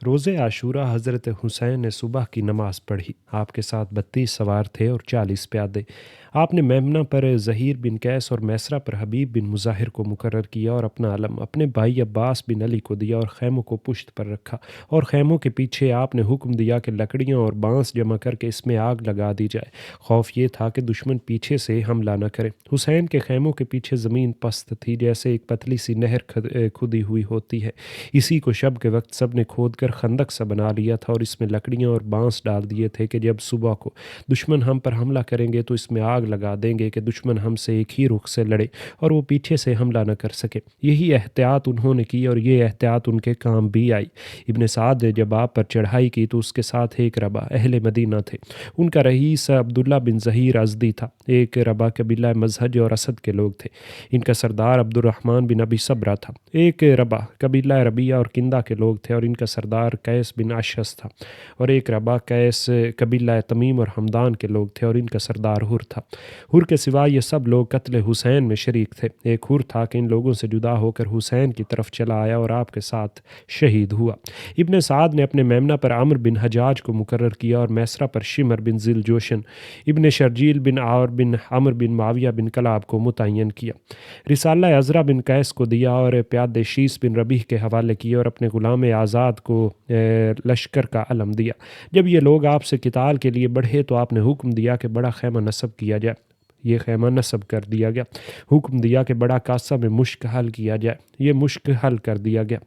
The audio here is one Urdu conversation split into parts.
روزے عاشورہ حضرت حسین نے صبح کی نماز پڑھی۔ آپ کے ساتھ 32 سوار تھے اور 40 پیادے۔ آپ نے میمنہ پر ظہیر بن قیس اور میسرہ پر حبیب بن مظاہر کو مقرر کیا اور اپنا علم اپنے بھائی عباس بن علی کو دیا اور خیموں کو پشت پر رکھا، اور خیموں کے پیچھے آپ نے حکم دیا کہ لکڑیاں اور بانس جمع کر کے اس میں آگ لگا دی جائے۔ خوف یہ تھا کہ دشمن پیچھے سے حملہ نہ کرے۔ حسین کے خیموں کے پیچھے زمین پست تھی، جیسے ایک پتلی سی نہر کھدی ہوئی ہوتی ہے۔ اسی کو شب کے وقت سب نے کھود کر خندق سا بنا لیا تھا اور اس میں لکڑیاں اور بانس ڈال دیے تھے کہ جب صبح کو دشمن ہم پر حملہ کریں گے تو اس میں آگ لگا دیں گے کہ دشمن ہم سے ایک ہی رخ سے لڑے اور وہ پیچھے سے حملہ نہ کر سکے۔ یہی احتیاط انہوں نے کی اور یہ احتیاط ان کے کام بھی آئی۔ ابن سعد نے جب آپ پر چڑھائی کی تو اس کے ساتھ ایک ربا اہل مدینہ تھے۔ ان کا رئیس عبداللہ بن ظہیر ازدی تھا۔ ایک ربا قبیلہ مزہج اور اسد کے لوگ تھے۔ ان کا سردار عبد الرحمن بن ابی صبرہ تھا۔ ایک ربا قبیلہ ربیہ اور کندہ کے لوگ تھے اور ان کا سردار قیس بن اشعث تھا، اور ایک ربا قیس قبیلہ تمیم اور حمدان کے لوگ تھے اور ان کا سردار حر تھا۔ حر کے سوا یہ سب لوگ قتل حسین میں شریک تھے۔ ایک حر تھا کہ ان لوگوں سے جدا ہو کر حسین کی طرف چلا آیا اور آپ کے ساتھ شہید ہوا۔ ابن سعد نے اپنے میمنہ پر عمرو بن حجاج کو مقرر کیا اور میسرہ پر شمر بن ذی الجوشن ابن شرجیل بن عور بن عمرو بن معاویہ بن کلاب کو متعین کیا۔ رسالہ عزرا بن قیس کو دیا اور پیادے شیس بن ربیح کے حوالے کیے اور اپنے غلام آزاد کو لشکر کا علم دیا۔ جب یہ لوگ آپ سے قتال کے لیے بڑھے تو آپ نے حکم دیا کہ بڑا خیمہ نصب کیا جائے۔ یہ خیمہ نصب کر دیا گیا۔ حکم دیا کہ بڑا کاسہ میں مشک حل کیا جائے۔ یہ مشک حل کر دیا گیا۔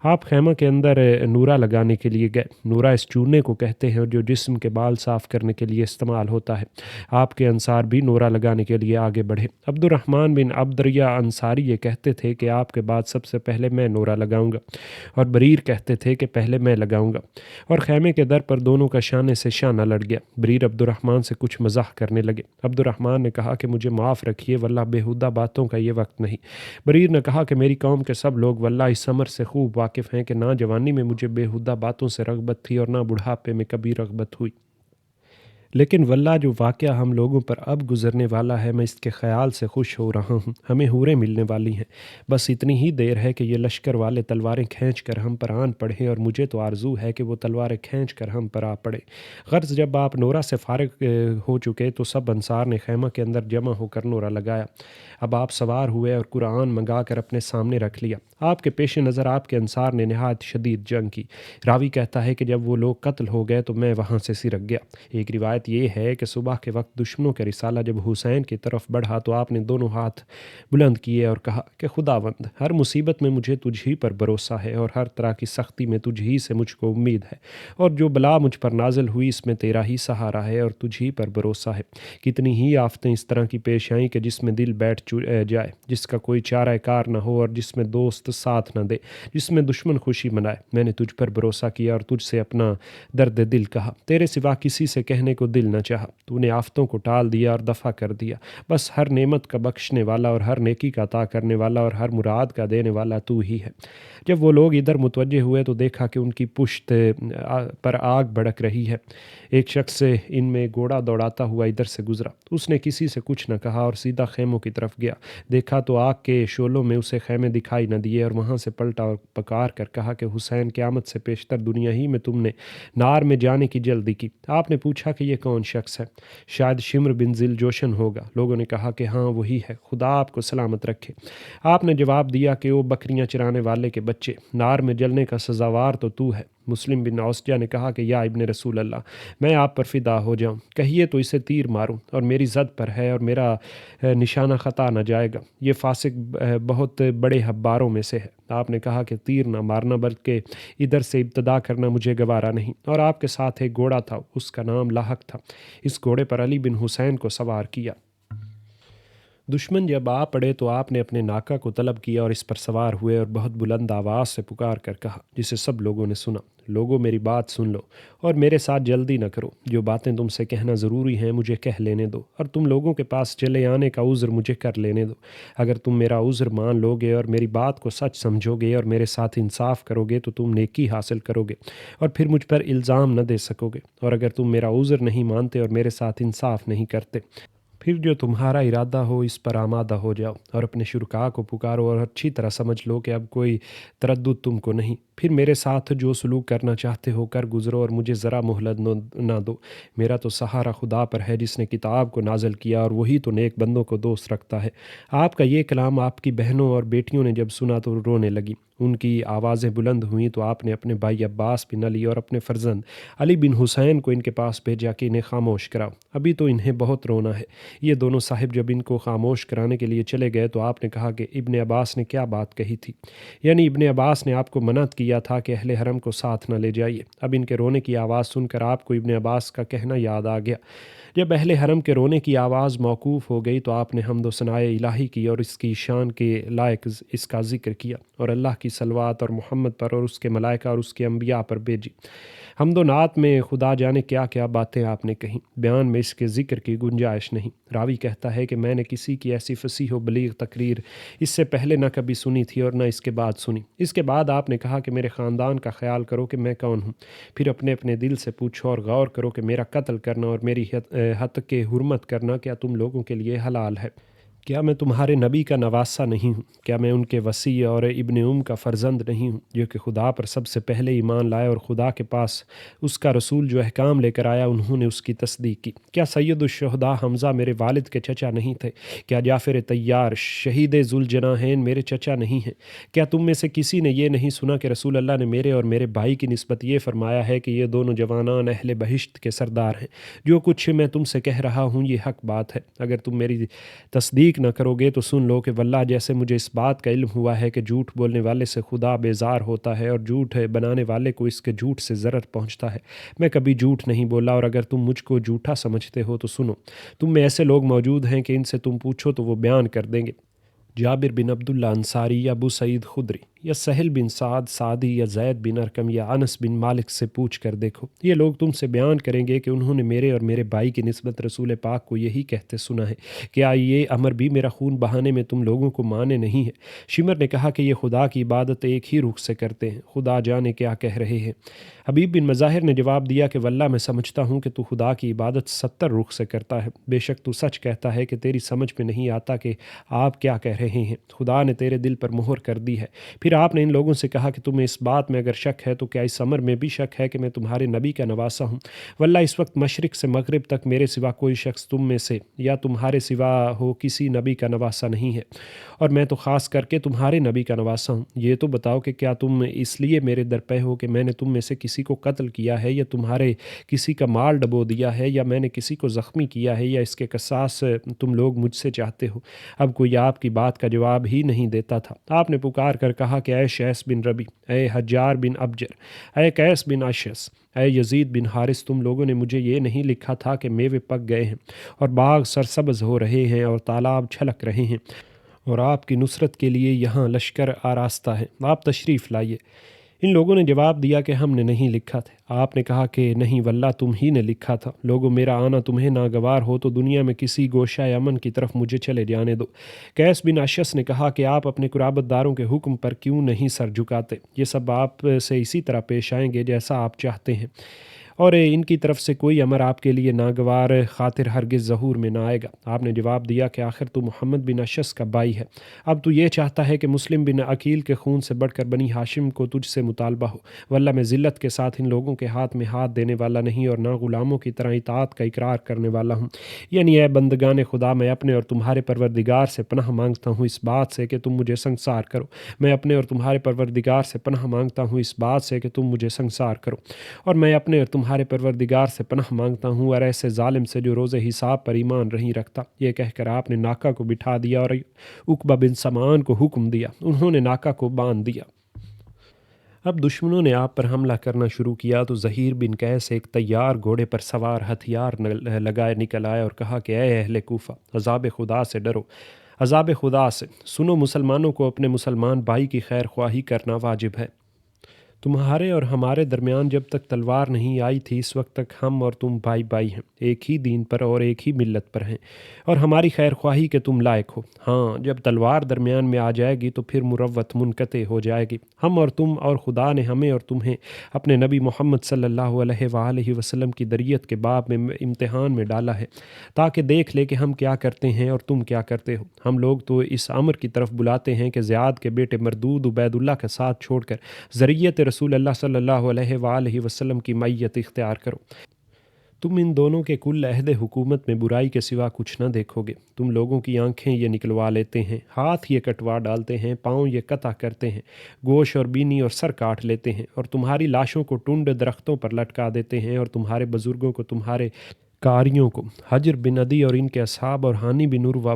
آپ خیمہ کے اندر نورہ لگانے کے لیے گئے۔ نورہ اس چونے کو کہتے ہیں جو جسم کے بال صاف کرنے کے لیے استعمال ہوتا ہے۔ آپ کے انصار بھی نورہ لگانے کے لیے آگے بڑھے۔ عبد الرحمن بن عبدریہ انصاری یہ کہتے تھے کہ آپ کے بعد سب سے پہلے میں نورہ لگاؤں گا، اور بریر کہتے تھے کہ پہلے میں لگاؤں گا، اور خیمے کے در پر دونوں کا شانے سے شانہ لڑ گیا۔ بریر عبد الرحمن سے کچھ مزاح کرنے لگے۔ عبد الرحمن نے کہا کہ مجھے معاف رکھیے، واللہ بیہودہ باتوں کا یہ وقت نہیں۔ بریر نے کہا کہ میری قوم کے سب لوگ واللہ اس امر سے خوب واقف ہیں کہ نہ جوانی میں مجھے بیہودہ باتوں سے رغبت تھی اور نہ بڑھاپے میں کبھی رغبت ہوئی، لیکن واللہ جو واقعہ ہم لوگوں پر اب گزرنے والا ہے میں اس کے خیال سے خوش ہو رہا ہوں۔ ہمیں حوریں ملنے والی ہیں، بس اتنی ہی دیر ہے کہ یہ لشکر والے تلواریں کھینچ کر ہم پر آن پڑھیں، اور مجھے تو آرزو ہے کہ وہ تلواریں کھینچ کر ہم پر آ پڑے۔ غرض جب آپ نورہ سے فارغ ہو چکے تو سب انصار نے خیمہ کے اندر جمع ہو کر نورہ لگایا۔ اب آپ سوار ہوئے اور قرآن منگا کر اپنے سامنے رکھ لیا۔ آپ کے پیش نظر آپ کے انصار نے نہایت شدید جنگ کی۔ راوی کہتا ہے کہ جب وہ لوگ قتل ہو گئے تو میں وہاں سے سرک گیا۔ ایک روایت یہ ہے کہ صبح کے وقت دشمنوں کے رسالہ جب حسین کی طرف بڑھا تو آپ نے دونوں ہاتھ بلند کیے اور کہا کہ خداوند، ہر مصیبت میں مجھے تجھ ہی پر بھروسہ ہے، اور ہر طرح کی سختی میں تجھ ہی سے مجھ کو امید ہے، اور جو بلا مجھ پر نازل ہوئی اس میں تیرا ہی سہارا ہے اور تجھ ہی پر بھروسہ ہے۔ کتنی ہی آفتیں اس طرح کی پیش آئیں کہ جس میں دل بیٹھ جائے، جس کا کوئی چارہ کار نہ ہو اور جس میں دوست ساتھ نہ دے، جس میں دشمن خوشی منائے۔ میں نے تجھ پر بھروسہ کیا اور تجھ سے اپنا درد دل کہا، تیرے سوا کسی سے کہنے کو دل نہ چاہا۔ تو نے آفتوں کو ٹال دیا اور دفع کر دیا۔ بس ہر نعمت کا بخشنے والا اور ہر نیکی کا عطا کرنے والا اور ہر مراد کا دینے والا تو ہی ہے۔ جب وہ لوگ ادھر متوجہ ہوئے تو دیکھا کہ ان کی پشت پر آگ بھڑک رہی ہے۔ ایک شخص ان میں گھوڑا دوڑاتا ہوا ادھر سے گزرا۔ اس نے کسی سے کچھ نہ کہا اور سیدھا خیموں کی طرف گیا۔ دیکھا تو آگ کے شعلوں میں اسے خیمے دکھائی نہ دیے، اور وہاں سے پلٹا اور پکار کر کہا کہ حسین، قیامت سے پیشتر دنیا ہی میں تم نے نار میں جانے کی جلدی کی۔ آپ نے پوچھا کہ یہ کون شخص ہے؟ شاید شمر بن ذی الجوشن ہوگا۔ لوگوں نے کہا کہ ہاں وہی ہے، خدا آپ کو سلامت رکھے۔ آپ نے جواب دیا کہ وہ بکریاں چرانے والے کے بچے، نار میں جلنے کا سزاوار تو ہے۔ مسلم بن اوسجہ نے کہا کہ یا ابن رسول اللہ، میں آپ پر فدا ہو جاؤں، کہیے تو اسے تیر ماروں، اور میری زد پر ہے اور میرا نشانہ خطا نہ جائے گا، یہ فاسق بہت بڑے حباروں میں سے ہے۔ آپ نے کہا کہ تیر نہ مارنا بلکہ ادھر سے ابتدا کرنا مجھے گوارا نہیں، اور آپ کے ساتھ ایک گھوڑا تھا، اس کا نام لاحق تھا۔ اس گھوڑے پر علی بن حسین کو سوار کیا۔ دشمن جب آ پڑے تو آپ نے اپنے ناکہ کو طلب کیا اور اس پر سوار ہوئے اور بہت بلند آواز سے پکار کر کہا، جسے سب لوگوں نے سنا، لوگوں میری بات سن لو اور میرے ساتھ جلدی نہ کرو، جو باتیں تم سے کہنا ضروری ہیں مجھے کہہ لینے دو، اور تم لوگوں کے پاس چلے آنے کا عذر مجھے کر لینے دو۔ اگر تم میرا عذر مان لو گے اور میری بات کو سچ سمجھو گے اور میرے ساتھ انصاف کرو گے تو تم نیکی حاصل کرو گے اور پھر مجھ پر الزام نہ دے سکو گے، اور اگر تم میرا عذر نہیں مانتے اور میرے ساتھ انصاف نہیں کرتے، پھر جو تمہارا ارادہ ہو اس پر آمادہ ہو جاؤ اور اپنے شرکاء کو پکارو اور اچھی طرح سمجھ لو کہ اب کوئی تردد تم کو نہیں۔ پھر میرے ساتھ جو سلوک کرنا چاہتے ہو کر گزرو اور مجھے ذرا مہلت نہ دو۔ میرا تو سہارا خدا پر ہے جس نے کتاب کو نازل کیا، اور وہی تو نیک بندوں کو دوست رکھتا ہے۔ آپ کا یہ کلام آپ کی بہنوں اور بیٹیوں نے جب سنا تو رونے لگی۔ ان کی آوازیں بلند ہوئیں تو آپ نے اپنے بھائی عباس بن علی اور اپنے فرزند علی بن حسین کو ان کے پاس بھیجا کہ انہیں خاموش کراؤ، ابھی تو انہیں بہت رونا ہے۔ یہ دونوں صاحب جب ان کو خاموش کرانے کے لیے چلے گئے تو آپ نے کہا کہ ابن عباس نے کیا بات کہی تھی؟ یعنی ابن عباس نے آپ کو منع کیا تھا کہ اہل حرم کو ساتھ نہ لے جائیے۔ اب ان کے رونے کی آواز سن کر آپ کو ابن عباس کا کہنا یاد آ گیا۔ جب اہل حرم کے رونے کی آواز موقوف ہو گئی تو آپ نے حمد و ثنائے الہی کی اور اس کی شان کے لائق اس کا ذکر کیا اور اللہ کی صلوات اور محمد پر اور اس کے ملائکہ اور اس کے انبیاء پر بھیجی۔ حمد و نعت میں خدا جانے کیا کیا باتیں آپ نے کہیں، بیان میں اس کے ذکر کی گنجائش نہیں۔ راوی کہتا ہے کہ میں نے کسی کی ایسی فصیح و بلیغ تقریر اس سے پہلے نہ کبھی سنی تھی اور نہ اس کے بعد سنی۔ اس کے بعد آپ نے کہا کہ میرے خاندان کا خیال کرو کہ میں کون ہوں، پھر اپنے اپنے دل سے پوچھو اور غور کرو کہ میرا قتل کرنا اور میری حد کے حرمت کرنا کیا تم لوگوں کے لیے حلال ہے؟ کیا میں تمہارے نبی کا نواسہ نہیں ہوں؟ کیا میں ان کے وصی اور ابن کا فرزند نہیں ہوں جو کہ خدا پر سب سے پہلے ایمان لائے اور خدا کے پاس اس کا رسول جو احکام لے کر آیا انہوں نے اس کی تصدیق کی؟ کیا سید الشہداء حمزہ میرے والد کے چچا نہیں تھے؟ کیا جعفر طیار شہید ذوالجناحین میرے چچا نہیں ہیں؟ کیا تم میں سے کسی نے یہ نہیں سنا کہ رسول اللہ نے میرے اور میرے بھائی کی نسبت یہ فرمایا ہے کہ یہ دونوں جوانان اہل بہشت کے سردار ہیں؟ جو کچھ میں تم سے کہہ رہا ہوں یہ حق بات ہے، اگر تم میری تصدیق نہ کرو گے تو سن لو کہ واللہ جیسے مجھے اس بات کا علم ہوا ہے کہ جھوٹ بولنے والے سے خدا بیزار ہوتا ہے اور جھوٹ بنانے والے کو اس کے جھوٹ سے ضرر پہنچتا ہے، میں کبھی جھوٹ نہیں بولا، اور اگر تم مجھ کو جھوٹا سمجھتے ہو تو سنو، تم میں ایسے لوگ موجود ہیں کہ ان سے تم پوچھو تو وہ بیان کر دیں گے۔ جابر بن عبداللہ انصاری یا ابو سعید خدری یا سہل بن سعد سعدی یا زید بن ارکم یا انس بن مالک سے پوچھ کر دیکھو، یہ لوگ تم سے بیان کریں گے کہ انہوں نے میرے اور میرے بھائی کی نسبت رسول پاک کو یہی کہتے سنا ہے، کیا یہ امر بھی میرا خون بہانے میں تم لوگوں کو مانے نہیں ہے؟ شمر نے کہا کہ یہ خدا کی عبادت ایک ہی رخ سے کرتے ہیں، خدا جانے کیا کہہ رہے ہیں۔ حبیب بن مظاہر نے جواب دیا کہ واللہ میں سمجھتا ہوں کہ تو خدا کی عبادت 70 رخ سے کرتا ہے، بے شک تو سچ کہتا ہے کہ تیری سمجھ میں نہیں آتا کہ آپ کیا کہہ رہے ہیں، خدا نے تیرے دل پر مہر کر دی ہے۔ پھر آپ نے ان لوگوں سے کہا کہ تمہیں اس بات میں اگر شک ہے تو کیا اس امر میں بھی شک ہے کہ میں تمہارے نبی کا نواسہ ہوں؟ واللہ اس وقت مشرق سے مغرب تک میرے سوا کوئی شخص تم میں سے یا تمہارے سوا ہو کسی نبی کا نواسہ نہیں ہے، اور میں تو خاص کر کے تمہارے نبی کا نواسہ ہوں۔ یہ تو بتاؤ کہ کیا تم اس لیے میرے در پہ ہو کہ میں نے تم میں سے کسی کو قتل کیا ہے یا تمہارے کسی کا مال ڈبو دیا ہے یا میں نے کسی کو زخمی کیا ہے یا اس کے قصاص تم لوگ مجھ سے چاہتے ہو؟ اب کوئی آپ کی بات کا جواب ہی نہیں دیتا تھا۔ آپ نے پکار کر کہا کہ اے شیس بن ربی، اے حجار بن ابجر، اے قیس بن اشعث، اے یزید بن حارث، تم لوگوں نے مجھے یہ نہیں لکھا تھا کہ میوے پک گئے ہیں اور باغ سرسبز ہو رہے ہیں اور تالاب چھلک رہے ہیں اور آپ کی نصرت کے لیے یہاں لشکر آراستہ ہے، آپ تشریف لائیے؟ ان لوگوں نے جواب دیا کہ ہم نے نہیں لکھا تھا۔ آپ نے کہا کہ نہیں واللہ تم ہی نے لکھا تھا۔ لوگوں میرا آنا تمہیں ناگوار ہو تو دنیا میں کسی گوشہ امن کی طرف مجھے چلے جانے دو۔ قیس بن اشعث نے کہا کہ آپ اپنے قرابت داروں کے حکم پر کیوں نہیں سر جھکاتے؟ یہ سب آپ سے اسی طرح پیش آئیں گے جیسا آپ چاہتے ہیں، اور ان کی طرف سے کوئی امر آپ کے لیے ناگوار خاطر ہرگز ظہور میں نہ آئے گا۔ آپ نے جواب دیا کہ آخر تو محمد بن اشعث کا بھائی ہے، اب تو یہ چاہتا ہے کہ مسلم بن عقیل کے خون سے بڑھ کر بنی ہاشم کو تجھ سے مطالبہ ہو۔ واللہ میں ذلت کے ساتھ ان لوگوں کے ہاتھ میں ہاتھ دینے والا نہیں اور نہ غلاموں کی طرح اطاعت کا اقرار کرنے والا ہوں۔ یعنی اے بندگان خدا، میں اپنے اور تمہارے پروردگار سے پناہ مانگتا ہوں اس بات سے کہ تم مجھے سنگسار کرو، میں اپنے اور تمہارے پروردگار سے پناہ مانگتا ہوں اس بات سے کہ تم مجھے سنگسار کرو، اور میں اپنے اور تمہارے پروردگار سے پناہ مانگتا ہوں اور ایسے ظالم سے جو روز حساب پر ایمان نہیں رکھتا۔ یہ کہہ کر آپ نے ناکہ کو بٹھا دیا اور عقبہ بن سمان کو حکم دیا، انہوں نے ناکہ کو باندھ دیا۔ اب دشمنوں نے آپ پر حملہ کرنا شروع کیا تو زہیر بن قیس ایک تیار گھوڑے پر سوار ہتھیار لگائے نکل آئے اور کہا کہ اے اہل کوفہ، عذاب خدا سے ڈرو، عذاب خدا سے سنو، مسلمانوں کو اپنے مسلمان بھائی کی خیر خواہی کرنا واجب ہے۔ تمہارے اور ہمارے درمیان جب تک تلوار نہیں آئی تھی اس وقت تک ہم اور تم بھائی بھائی ہیں، ایک ہی دین پر اور ایک ہی ملت پر ہیں، اور ہماری خیر خواہی کے تم لائق ہو۔ ہاں، جب تلوار درمیان میں آ جائے گی تو پھر مروت منقطع ہو جائے گی۔ ہم اور تم اور خدا نے ہمیں اور تمہیں اپنے نبی محمد صلی اللہ علیہ وآلہ وسلم کی دریت کے باب میں امتحان میں ڈالا ہے تاکہ دیکھ لے کہ ہم کیا کرتے ہیں اور تم کیا کرتے ہو۔ ہم لوگ تو اس امر کی طرف بلاتے ہیں کہ زیاد کے بیٹے مردود عبید اللہ کا ساتھ چھوڑ کر ذریت رسول اللہ صلی اللہ علیہ وآلہ وسلم کی معیت اختیار کرو۔ تم ان دونوں کے کل عہد حکومت میں برائی کے سوا کچھ نہ دیکھو گے۔ تم لوگوں کی آنکھیں یہ نکلوا لیتے ہیں، ہاتھ یہ کٹوا ڈالتے ہیں، پاؤں یہ قطع کرتے ہیں، گوش اور بینی اور سر کاٹ لیتے ہیں، اور تمہاری لاشوں کو ٹنڈ درختوں پر لٹکا دیتے ہیں، اور تمہارے بزرگوں کو، تمہارے قاریوں کو، حجر بن عدی اور ان کے اصحاب اور ہانی بن عروہ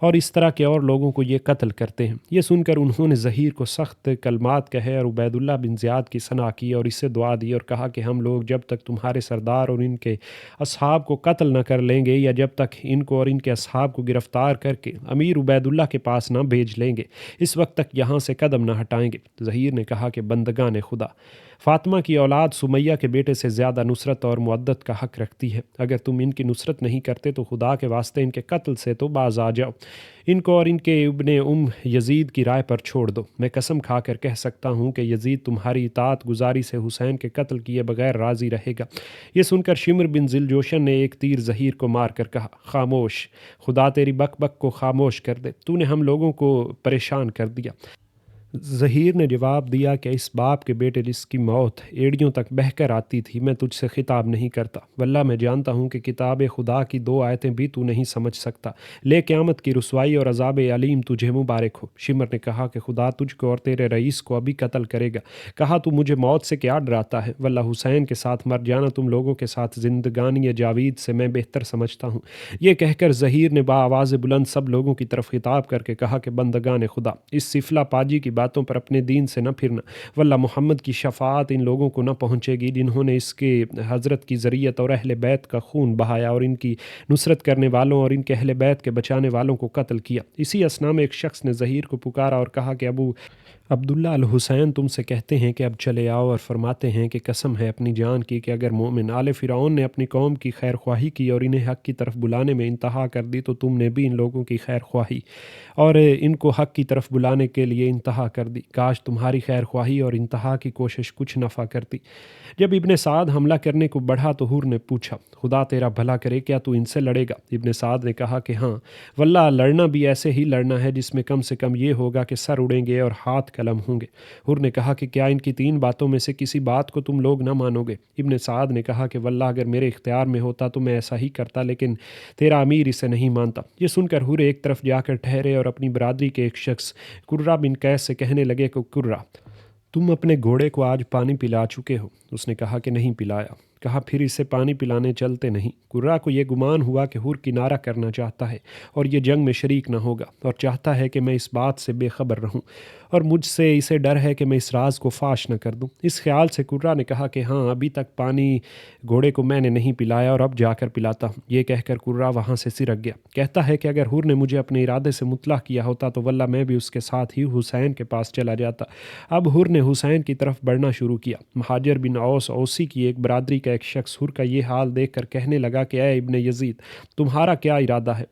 اور اس طرح کے اور لوگوں کو یہ قتل کرتے ہیں۔ یہ سن کر انہوں نے زہیر کو سخت کلمات کہے اور عبید اللہ بن زیاد کی ثنا کی اور اس سے دعا دی اور کہا کہ ہم لوگ جب تک تمہارے سردار اور ان کے اصحاب کو قتل نہ کر لیں گے، یا جب تک ان کو اور ان کے اصحاب کو گرفتار کر کے امیر عبید اللہ کے پاس نہ بھیج لیں گے، اس وقت تک یہاں سے قدم نہ ہٹائیں گے۔ زہیر نے کہا کہ بندگان خدا، فاطمہ کی اولاد سمیہ کے بیٹے سے زیادہ نصرت اور مودت کا حق رکھتی ہے۔ اگر تم ان کی نصرت نہیں کرتے تو خدا کے واسطے ان کے قتل سے تو باز آ جاؤ۔ ان کو اور ان کے ابن یزید کی رائے پر چھوڑ دو۔ میں قسم کھا کر کہہ سکتا ہوں کہ یزید تمہاری اطاعت گزاری سے حسین کے قتل کیے بغیر راضی رہے گا۔ یہ سن کر شمر بن ذوالجوشن نے ایک تیر زہیر کو مار کر کہا، خاموش، خدا تیری بک بک کو خاموش کر دے، تو نے ہم لوگوں کو پریشان کر دیا۔ زہیر نے جواب دیا کہ اس باپ کے بیٹے جس کی موت ایڑیوں تک بہہ کر آتی تھی، میں تجھ سے خطاب نہیں کرتا۔ واللہ میں جانتا ہوں کہ کتاب خدا کی 2 آیتیں بھی تو نہیں سمجھ سکتا۔ لے قیامت کی رسوائی اور عذاب علیم تجھے مبارک ہو۔ شمر نے کہا کہ خدا تجھ کو اور تیرے رئیس کو ابھی قتل کرے گا۔ کہا تو مجھے موت سے کیا ڈراتا ہے؟ واللہ حسین کے ساتھ مر جانا تم لوگوں کے ساتھ زندگانی جاوید سے میں بہتر سمجھتا ہوں۔ یہ کہہ کر زہیر نے بآواز بلند سب لوگوں کی طرف خطاب کر کے کہا کہ بندگان خدا، اس سفلا پاجی کی باتوں پر اپنے دین سے نہ پھرنا، واللہ محمد کی شفاعت ان لوگوں کو نہ پہنچے گی جنہوں نے اس کے حضرت کی ذریت اور اہل بیت کا خون بہایا اور ان کی نصرت کرنے والوں اور ان کے اہل بیت کے بچانے والوں کو قتل کیا۔ اسی اثنا میں ایک شخص نے زہیر کو پکارا اور کہا کہ ابو عبداللہ الحسین تم سے کہتے ہیں کہ اب چلے آؤ، اور فرماتے ہیں کہ قسم ہے اپنی جان کی کہ اگر مومن آل فرعون نے اپنی قوم کی خیر خواہی کی اور انہیں حق کی طرف بلانے میں انتہا کر دی، تو تم نے بھی ان لوگوں کی خیر خواہی اور ان کو حق کی طرف بلانے کے لیے انتہا کر دی۔ کاش تمہاری خیر خواہی اور انتہا کی کوشش کچھ نفع کرتی۔ جب ابن سعد حملہ کرنے کو بڑھا تو حر نے پوچھا، خدا تیرا بھلا کرے، کیا تو ان سے لڑے گا؟ ابن سعد نے کہا کہ ہاں، واللہ لڑنا بھی ایسے ہی لڑنا ہے جس میں کم سے کم یہ ہوگا کہ سر اڑیں گے اور ہاتھ قلم ہوں گے۔ حر نے کہا کہ کیا ان کی 3 باتوں میں سے کسی بات کو تم لوگ نہ مانو گے؟ ابن سعد نے کہا کہ واللہ اگر میرے اختیار میں ہوتا تو میں ایسا ہی کرتا، لیکن تیرا امیر اسے نہیں مانتا۔ یہ سن کر حر ایک طرف جا کر ٹھہرے اور اپنی برادری کے ایک شخص قرہ بن قیس سے کہنے لگے کہ قرہ، تم اپنے گھوڑے کو آج پانی پلا چکے ہو؟ اس نے کہا کہ نہیں پلایا۔ کہا پھر اسے پانی پلانے چلتے نہیں؟ قرہ کو یہ گمان ہوا کہ حر کنارہ کرنا چاہتا ہے اور یہ جنگ میں شریک نہ ہوگا اور چاہتا ہے کہ میں اس بات سے بے خبر رہوں، اور مجھ سے اسے ڈر ہے کہ میں اس راز کو فاش نہ کر دوں۔ اس خیال سے قرہ نے کہا کہ ہاں، ابھی تک پانی گھوڑے کو میں نے نہیں پلایا اور اب جا کر پلاتا ہوں۔ یہ کہہ کر قرہ وہاں سے سرک گیا۔ کہتا ہے کہ اگر حر نے مجھے اپنے ارادے سے مطلع کیا ہوتا تو واللہ میں بھی اس کے ساتھ ہی حسین کے پاس چلا جاتا۔ اب حر نے حسین کی طرف بڑھنا شروع کیا۔ مہاجر بن اوس اوسی کی ایک برادری کا ایک شخص حر کا یہ حال دیکھ کر کہنے لگا کہ اے ابن یزید، تمہارا کیا ارادہ ہے؟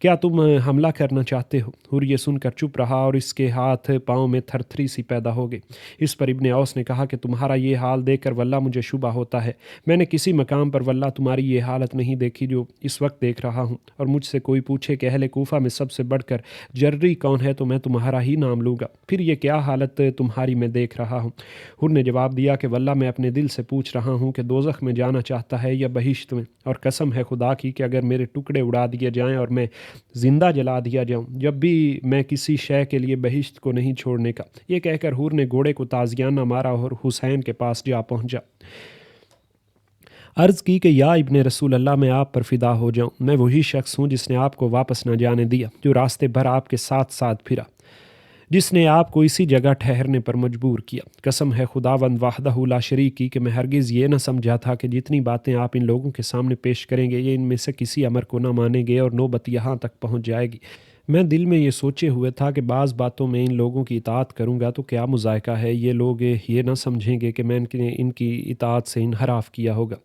کیا تم حملہ کرنا چاہتے ہو؟ حر یہ سن کر چپ رہا اور اس کے ہاتھ پاؤں میں تھرتھری سی پیدا ہو گئی۔ اس پر ابن اوس نے کہا کہ تمہارا یہ حال دیکھ کر واللہ مجھے شبہ ہوتا ہے، میں نے کسی مقام پر واللہ تمہاری یہ حالت نہیں دیکھی جو اس وقت دیکھ رہا ہوں، اور مجھ سے کوئی پوچھے کہ اہل کوفہ میں سب سے بڑھ کر جرری کون ہے تو میں تمہارا ہی نام لوں گا، پھر یہ کیا حالت تمہاری میں دیکھ رہا ہوں؟ حر نے جواب دیا کہ واللہ میں اپنے دل سے پوچھ رہا ہوں کہ دوزخ میں جانا چاہتا ہے یا بہشت میں، اور قسم ہے خدا کی کہ اگر میرے ٹکڑے اڑا دیے جائیں اور میں زندہ جلا دیا جاؤں، جب بھی میں کسی شے کے لیے بہشت کو نہیں چھوڑنے کا۔ یہ کہہ کر حور نے گھوڑے کو تازیانہ مارا اور حسین کے پاس جا پہنچا۔ عرض کی کہ یا ابن رسول اللہ، میں آپ پر فدا ہو جاؤں، میں وہی شخص ہوں جس نے آپ کو واپس نہ جانے دیا، جو راستے بھر آپ کے ساتھ ساتھ پھرا، جس نے آپ کو اسی جگہ ٹھہرنے پر مجبور کیا۔ قسم ہے خداوند وحدہ لا شریک کی کہ میں ہرگز یہ نہ سمجھا تھا کہ جتنی باتیں آپ ان لوگوں کے سامنے پیش کریں گے، یہ ان میں سے کسی امر کو نہ مانیں گے اور نوبت یہاں تک پہنچ جائے گی۔ میں دل میں یہ سوچے ہوئے تھا کہ بعض باتوں میں ان لوگوں کی اطاعت کروں گا تو کیا مذائقہ ہے، یہ لوگ یہ نہ سمجھیں گے کہ میں ان کی اطاعت سے انحراف کیا ہوگا،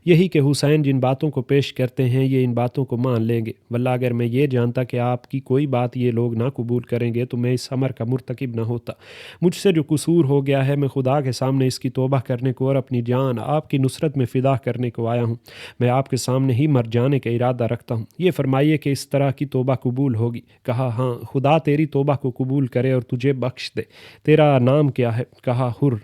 یہی کہ حسین جن باتوں کو پیش کرتے ہیں یہ ان باتوں کو مان لیں گے۔ واللہ اگر میں یہ جانتا کہ آپ کی کوئی بات یہ لوگ نہ قبول کریں گے تو میں اس امر کا مرتکب نہ ہوتا۔ مجھ سے جو قصور ہو گیا ہے، میں خدا کے سامنے اس کی توبہ کرنے کو اور اپنی جان آپ کی نصرت میں فدا کرنے کو آیا ہوں۔ میں آپ کے سامنے ہی مر جانے کا ارادہ رکھتا ہوں، یہ فرمائیے کہ اس طرح کی توبہ قبول ہوگی؟ کہا ہاں، خدا تیری توبہ کو قبول کرے اور تجھے بخش دے۔ تیرا نام کیا ہے؟ کہا حر۔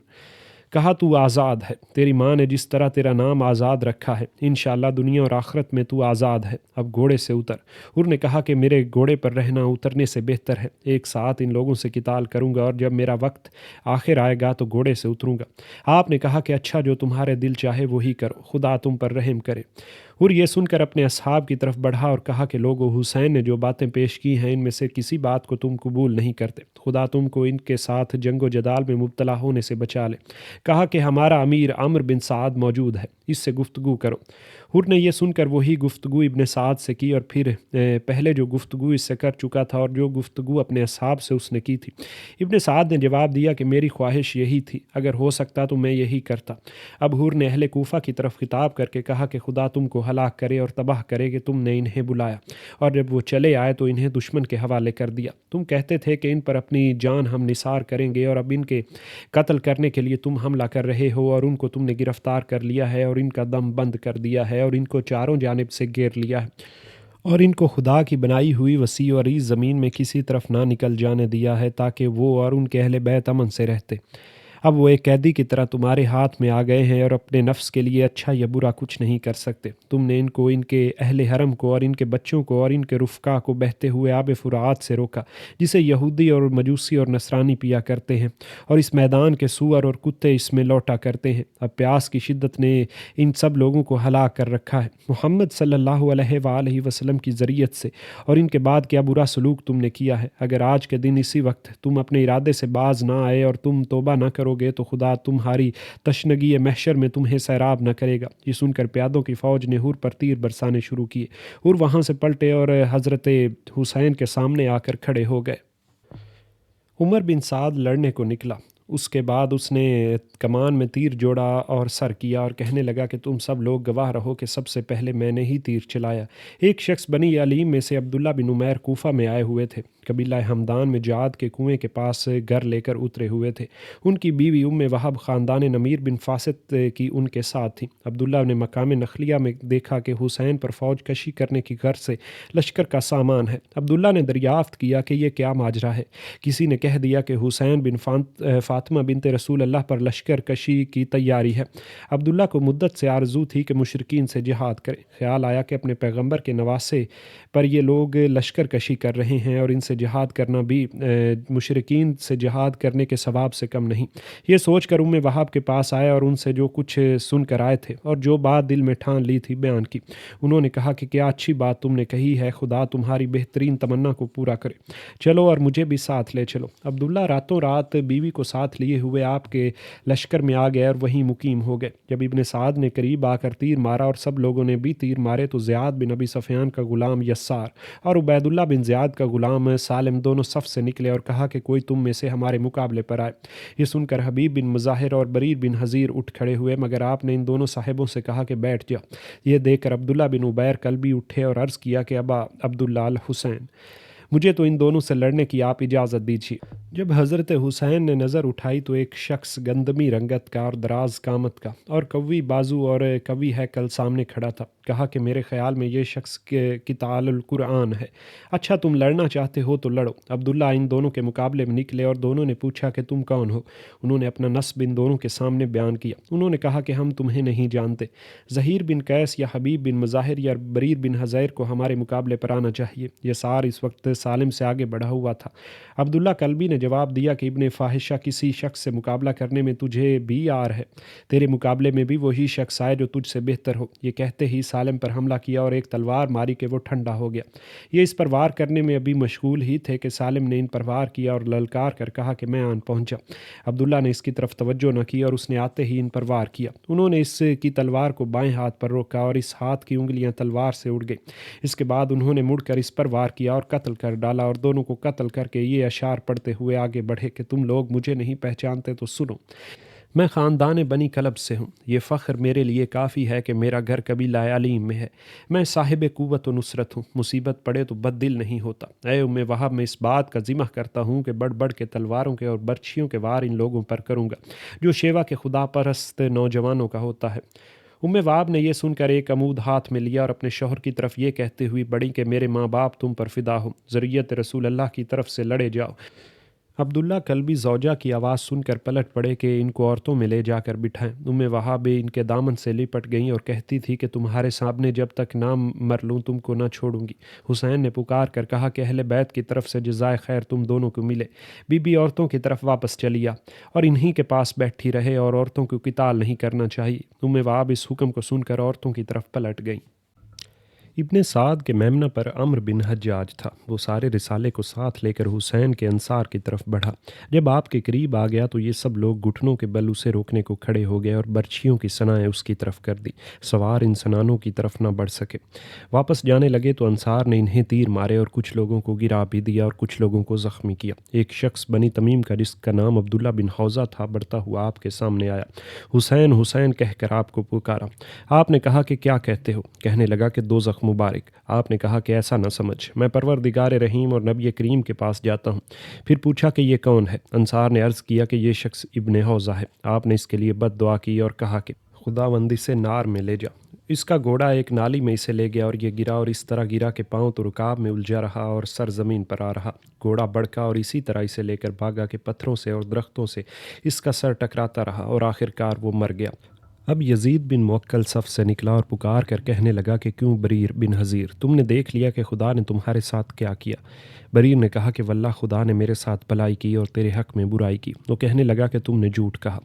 کہا تو آزاد ہے، تیری ماں نے جس طرح تیرا نام آزاد رکھا ہے انشاءاللہ دنیا اور آخرت میں تو آزاد ہے، اب گھوڑے سے اتر۔ حر نے کہا کہ میرے گھوڑے پر رہنا اترنے سے بہتر ہے، ایک ساتھ ان لوگوں سے قتال کروں گا اور جب میرا وقت آخر آئے گا تو گھوڑے سے اتروں گا۔ آپ نے کہا کہ اچھا، جو تمہارے دل چاہے وہی کرو، خدا تم پر رحم کرے۔ حر یہ سن کر اپنے اصحاب کی طرف بڑھا اور کہا کہ لوگو، حسین نے جو باتیں پیش کی ہیں ان میں سے کسی بات کو تم قبول نہیں کرتے، خدا تم کو ان کے ساتھ جنگ و جدال میں مبتلا ہونے سے بچا لے۔ کہا کہ ہمارا امیر عمرو بن سعد موجود ہے، اس سے گفتگو کرو۔ حر نے یہ سن کر وہی گفتگو ابن سعد سے کی اور پھر پہلے جو گفتگو اس سے کر چکا تھا اور جو گفتگو اپنے اصحاب سے اس نے کی تھی۔ ابن سعد نے جواب دیا کہ میری خواہش یہی تھی، اگر ہو سکتا تو میں یہی کرتا۔ اب حر نے اہل کوفہ کی طرف خطاب کر کے کہا کہ خدا تم کو ہلاک کرے اور تباہ کرے کہ تم نے انہیں بلایا اور جب وہ چلے آئے تو انہیں دشمن کے حوالے کر دیا۔ تم کہتے تھے کہ ان پر اپنی جان ہم نثار کریں گے اور اب ان کے قتل کرنے کے لیے تم حملہ کر رہے ہو اور ان کو تم نے گرفتار کر لیا ہے اور ان کا دم بند کر دیا ہے اور ان کو چاروں جانب سے گھیر لیا ہے اور ان کو خدا کی بنائی ہوئی وسیع اور عریض زمین میں کسی طرف نہ نکل جانے دیا ہے تاکہ وہ اور ان کے اہل بیت امن سے رہتے۔ اب وہ ایک قیدی کی طرح تمہارے ہاتھ میں آ گئے ہیں اور اپنے نفس کے لیے اچھا یا برا کچھ نہیں کر سکتے۔ تم نے ان کو، ان کے اہل حرم کو اور ان کے بچوں کو اور ان کے رفقا کو بہتے ہوئے آب فرات سے روکا، جسے یہودی اور مجوسی اور نصرانی پیا کرتے ہیں، اور اس میدان کے سور اور کتے اس میں لوٹا کرتے ہیں۔ اب پیاس کی شدت نے ان سب لوگوں کو ہلاک کر رکھا ہے۔ محمد صلی اللہ علیہ وآلہ وسلم کی ذریت سے اور ان کے بعد کیا برا سلوک تم نے کیا ہے۔ اگر آج کے دن اسی وقت تم اپنے ارادے سے باز نہ آئے اور تم توبہ نہ کرو گے تو خدا تمہاری تشنگی محشر میں تمہیں سیراب نہ کرے گا۔ یہ سن کر پیادوں کی فوج نے حر پر تیر برسانے شروع کیے۔ حر وہاں سے پلٹے اور حضرت حسین کے سامنے آ کر کھڑے ہو گئے۔ عمر بن سعد لڑنے کو نکلا، اس کے بعد اس نے کمان میں تیر جوڑا اور سر کیا اور کہنے لگا کہ تم سب لوگ گواہ رہو کہ سب سے پہلے میں نے ہی تیر چلایا۔ ایک شخص بنی علیم میں سے عبداللہ بن عمیر کوفہ میں آئے ہوئے تھے، قبیلہ ہمدان میں جعد کے کنویں کے پاس گھر لے کر اترے ہوئے تھے۔ ان کی بیوی وہب خاندان نمیر بن فاسد کی ان کے ساتھ تھی۔ عبداللہ نے مقام نخلیہ میں دیکھا کہ حسین پر فوج کشی کرنے کی غرض سے لشکر کا سامان ہے۔ عبداللہ نے دریافت کیا کہ یہ کیا ماجرا ہے۔ کسی نے کہہ دیا کہ حسین بن فاطمہ بنت رسول اللہ پر لشکر کشی کی تیاری ہے۔ عبداللہ کو مدت سے آرزو تھی کہ مشرکین سے جہاد کرے۔ خیال آیا کہ اپنے پیغمبر کے نواسے پر یہ لوگ لشکر کشی کر رہے ہیں اور ان سے جہاد کرنا بھی مشرکین سے جہاد کرنے کے ثواب سے کم نہیں۔ یہ سوچ کر وہب کے پاس آئے اور ان سے جو کچھ سن کر آئے تھے اور جو بات دل میں ٹھان لی تھی بیان کی۔ انہوں نے کہا کہ کیا اچھی بات تم نے کہی ہے، خدا تمہاری بہترین تمنا کو پورا کرے، چلو اور مجھے بھی ساتھ لے چلو۔ عبداللہ راتوں رات بیوی کو ساتھ لیے ہوئے آپ کے لشکر میں آ گئے اور وہیں مقیم ہو گئے۔ جب ابن سعد نے قریب آ کر تیر مارا اور سب لوگوں نے بھی تیر مارے تو زیاد بن ابی سفیان کا غلام یسار اور عبید اللہ بن زیاد کا غلام سالم دونوں صف سے نکلے اور کہا کہ کوئی تم میں سے ہمارے مقابلے پر آئے۔ یہ سن کر حبیب بن مظاہر اور بریر بن حضیر اٹھ کھڑے ہوئے، مگر آپ نے ان دونوں صاحبوں سے کہا کہ بیٹھ جاؤ۔ یہ دیکھ کر عبداللہ بن عبیر قلبی اٹھے اور عرض کیا کہ ابا عبداللہ الحسین، مجھے تو ان دونوں سے لڑنے کی آپ اجازت دیجیے۔ جب حضرت حسین نے نظر اٹھائی تو ایک شخص گندمی رنگت کا اور دراز قامت کا اور قوی بازو اور قوی ہیکل سامنے کھڑا تھا۔ کہا کہ میرے خیال میں یہ شخص کتال القرآن ہے، اچھا تم لڑنا چاہتے ہو تو لڑو۔ عبداللہ ان دونوں کے مقابلے میں نکلے اور دونوں نے پوچھا کہ تم کون ہو؟ انہوں نے اپنا نسب ان دونوں کے سامنے بیان کیا۔ انہوں نے کہا کہ ہم تمہیں نہیں جانتے، ظہیر بن قیس یا حبیب بن مظاہر یا بریر بن حضیر کو ہمارے مقابلے پر آنا چاہیے۔ یہ سار اس وقت سالم سے آگے بڑھا ہوا تھا۔ عبداللہ قلبی نے جواب دیا کہ ابن فاحشہ، کسی شخص سے مقابلہ کرنے میں تجھے بھی آر ہے، تیرے مقابلے میں بھی وہی شخص آئے جو تجھ سے بہتر ہو۔ یہ کہتے ہی سالم پر حملہ کیا اور ایک تلوار ماری کہ وہ ٹھنڈا ہو گیا۔ یہ اس پر وار کرنے میں ابھی مشغول ہی تھے کہ سالم نے ان پر وار کیا اور للکار کر کہا کہ میں آن پہنچا۔ عبداللہ نے اس کی طرف توجہ نہ کی اور اس نے آتے ہی ان پر وار کیا۔ انہوں نے اس کی تلوار کو بائیں ہاتھ پر روکا اور اس ہاتھ کی انگلیاں تلوار سے اڑ گئی۔ اس کے بعد انہوں نے مڑ کر اس پر وار کیا اور قتل کر ڈالا اور دونوں کو قتل کر کے یہ اشعار پڑھتے ہوئے آگے بڑھے کہ تم لوگ مجھے نہیں پہچانتے تو سنو، میں خاندان بنی کلب سے ہوں، یہ فخر میرے لیے کافی ہے کہ میرا گھر قبیلہ علیم میں ہے، میں صاحب قوت و نصرت ہوں، مصیبت پڑے تو بد دل نہیں ہوتا۔ اے وہب، میں اس بات کا ذمہ کرتا ہوں کہ بڑھ بڑھ کے تلواروں کے اور برچھیوں کے وار ان لوگوں پر کروں گا جو شیوا کے خدا پرست نوجوانوں کا ہوتا ہے۔ وہب نے یہ سن کر ایک عمود ہاتھ میں لیا اور اپنے شوہر کی طرف یہ کہتے ہوئی بڑھی کہ میرے ماں باپ تم پر فدا ہو، ذریت رسول اللہ کی طرف سے لڑے جاؤ۔ عبداللہ کلبی زوجہ کی آواز سن کر پلٹ پڑے کہ ان کو عورتوں میں لے جا کر بٹھائیں۔ وہاب ان کے دامن سے لپٹ گئیں اور کہتی تھی کہ تمہارے سامنے جب تک نہ مر لوں تم کو نہ چھوڑوں گی۔ حسین نے پکار کر کہا کہ اہل بیت کی طرف سے جزائے خیر تم دونوں کو ملے۔ بی بی عورتوں کی طرف واپس چلی آ اور انہی کے پاس بیٹھی رہے اور عورتوں کو قتال نہیں کرنا چاہیے۔ وہاب اس حکم کو سن کر عورتوں کی طرف پلٹ گئیں۔ ابن سعد کے میمنہ پر عمرو بن حجاج تھا۔ وہ سارے رسالے کو ساتھ لے کر حسین کے انصار کی طرف بڑھا۔ جب آپ کے قریب آ گیا تو یہ سب لوگ گھٹنوں کے بل اسے روکنے کو کھڑے ہو گئے اور برچھیوں کی سنائیں اس کی طرف کر دی۔ سوار ان سنانوں کی طرف نہ بڑھ سکے۔ واپس جانے لگے تو انصار نے انہیں تیر مارے اور کچھ لوگوں کو گرا بھی دیا اور کچھ لوگوں کو زخمی کیا۔ ایک شخص بنی تمیم کا جس کا نام عبداللہ بن حوزہ تھا بڑھتا ہوا آپ کے سامنے آیا۔ حسین حسین کہہ کر آپ کو پکارا۔ آپ نے کہا کہ کیا کہتے ہو؟ کہنے لگا کہ دوزخ مبارک۔ آپ نے کہا کہ ایسا نہ سمجھ، میں پروردگار رحیم اور نبی کریم کے پاس جاتا ہوں۔ پھر پوچھا کہ یہ کون ہے؟ انصار نے عرض کیا کہ یہ شخص ابن حوزہ ہے۔ آپ نے اس کے لیے بد دعا کی اور کہا کہ خداوندی سے نار میں لے جا۔ اس کا گھوڑا ایک نالی میں اسے لے گیا اور یہ گرا اور اس طرح گرا کہ پاؤں تو رکاب میں الجھا رہا اور سر زمین پر آ رہا۔ گھوڑا بڑکا اور اسی طرح اسے لے کر بھاگا کہ پتھروں سے اور درختوں سے اس کا سر ٹکراتا رہا اور آخر کار وہ مر گیا۔ اب یزید بن موکل صف سے نکلا اور پکار کر کہنے لگا کہ کیوں بریر بن حضیر، تم نے دیکھ لیا کہ خدا نے تمہارے ساتھ کیا کیا؟ بریر نے کہا کہ واللہ خدا نے میرے ساتھ بھلائی کی اور تیرے حق میں برائی کی۔ وہ کہنے لگا کہ تم نے جھوٹ کہا،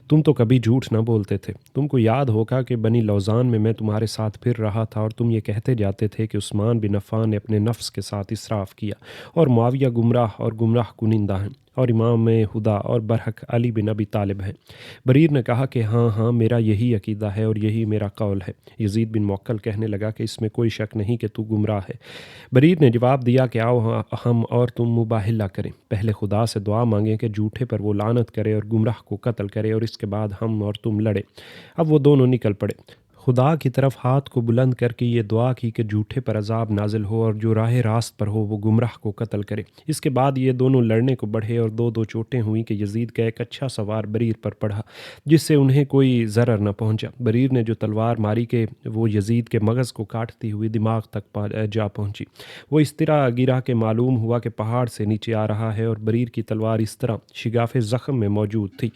تم تو کبھی جھوٹ نہ بولتے تھے۔ تم کو یاد ہوگا کہ بنی لوزان میں تمہارے ساتھ پھر رہا تھا اور تم یہ کہتے جاتے تھے کہ عثمان بن عفان نے اپنے نفس کے ساتھ اسراف کیا اور معاویہ گمراہ اور گمراہ کنندہ ہیں اور امام خدا اور برحق علی بن ابی طالب ہیں۔ بریر نے کہا کہ ہاں ہاں میرا یہی عقیدہ ہے اور یہی میرا قول ہے۔ یزید بن موکل کہنے لگا کہ اس میں کوئی شک نہیں کہ تو گمراہ ہے۔ بریر نے جواب دیا کہ آؤ ہم اور تم مباہلہ کریں، پہلے خدا سے دعا مانگیں کہ جھوٹے پر وہ لعنت کرے اور گمراہ کو قتل کرے اور اس کے بعد ہم اور تم لڑیں۔ اب وہ دونوں نکل پڑے۔ خدا کی طرف ہاتھ کو بلند کر کے یہ دعا کی کہ جھوٹے پر عذاب نازل ہو اور جو راہ راست پر ہو وہ گمراہ کو قتل کرے۔ اس کے بعد یہ دونوں لڑنے کو بڑھے اور دو چوٹیں ہوئیں کہ یزید کا ایک اچھا سوار بریر پر پڑھا جس سے انہیں کوئی ضرر نہ پہنچا۔ بریر نے جو تلوار ماری کہ وہ یزید کے مغز کو کاٹتی ہوئی دماغ تک جا پہنچی۔ وہ اس طرح گرا کہ معلوم ہوا کہ پہاڑ سے نیچے آ رہا ہے اور بریر کی تلوار اس طرح شگاف زخم میں موجود تھی۔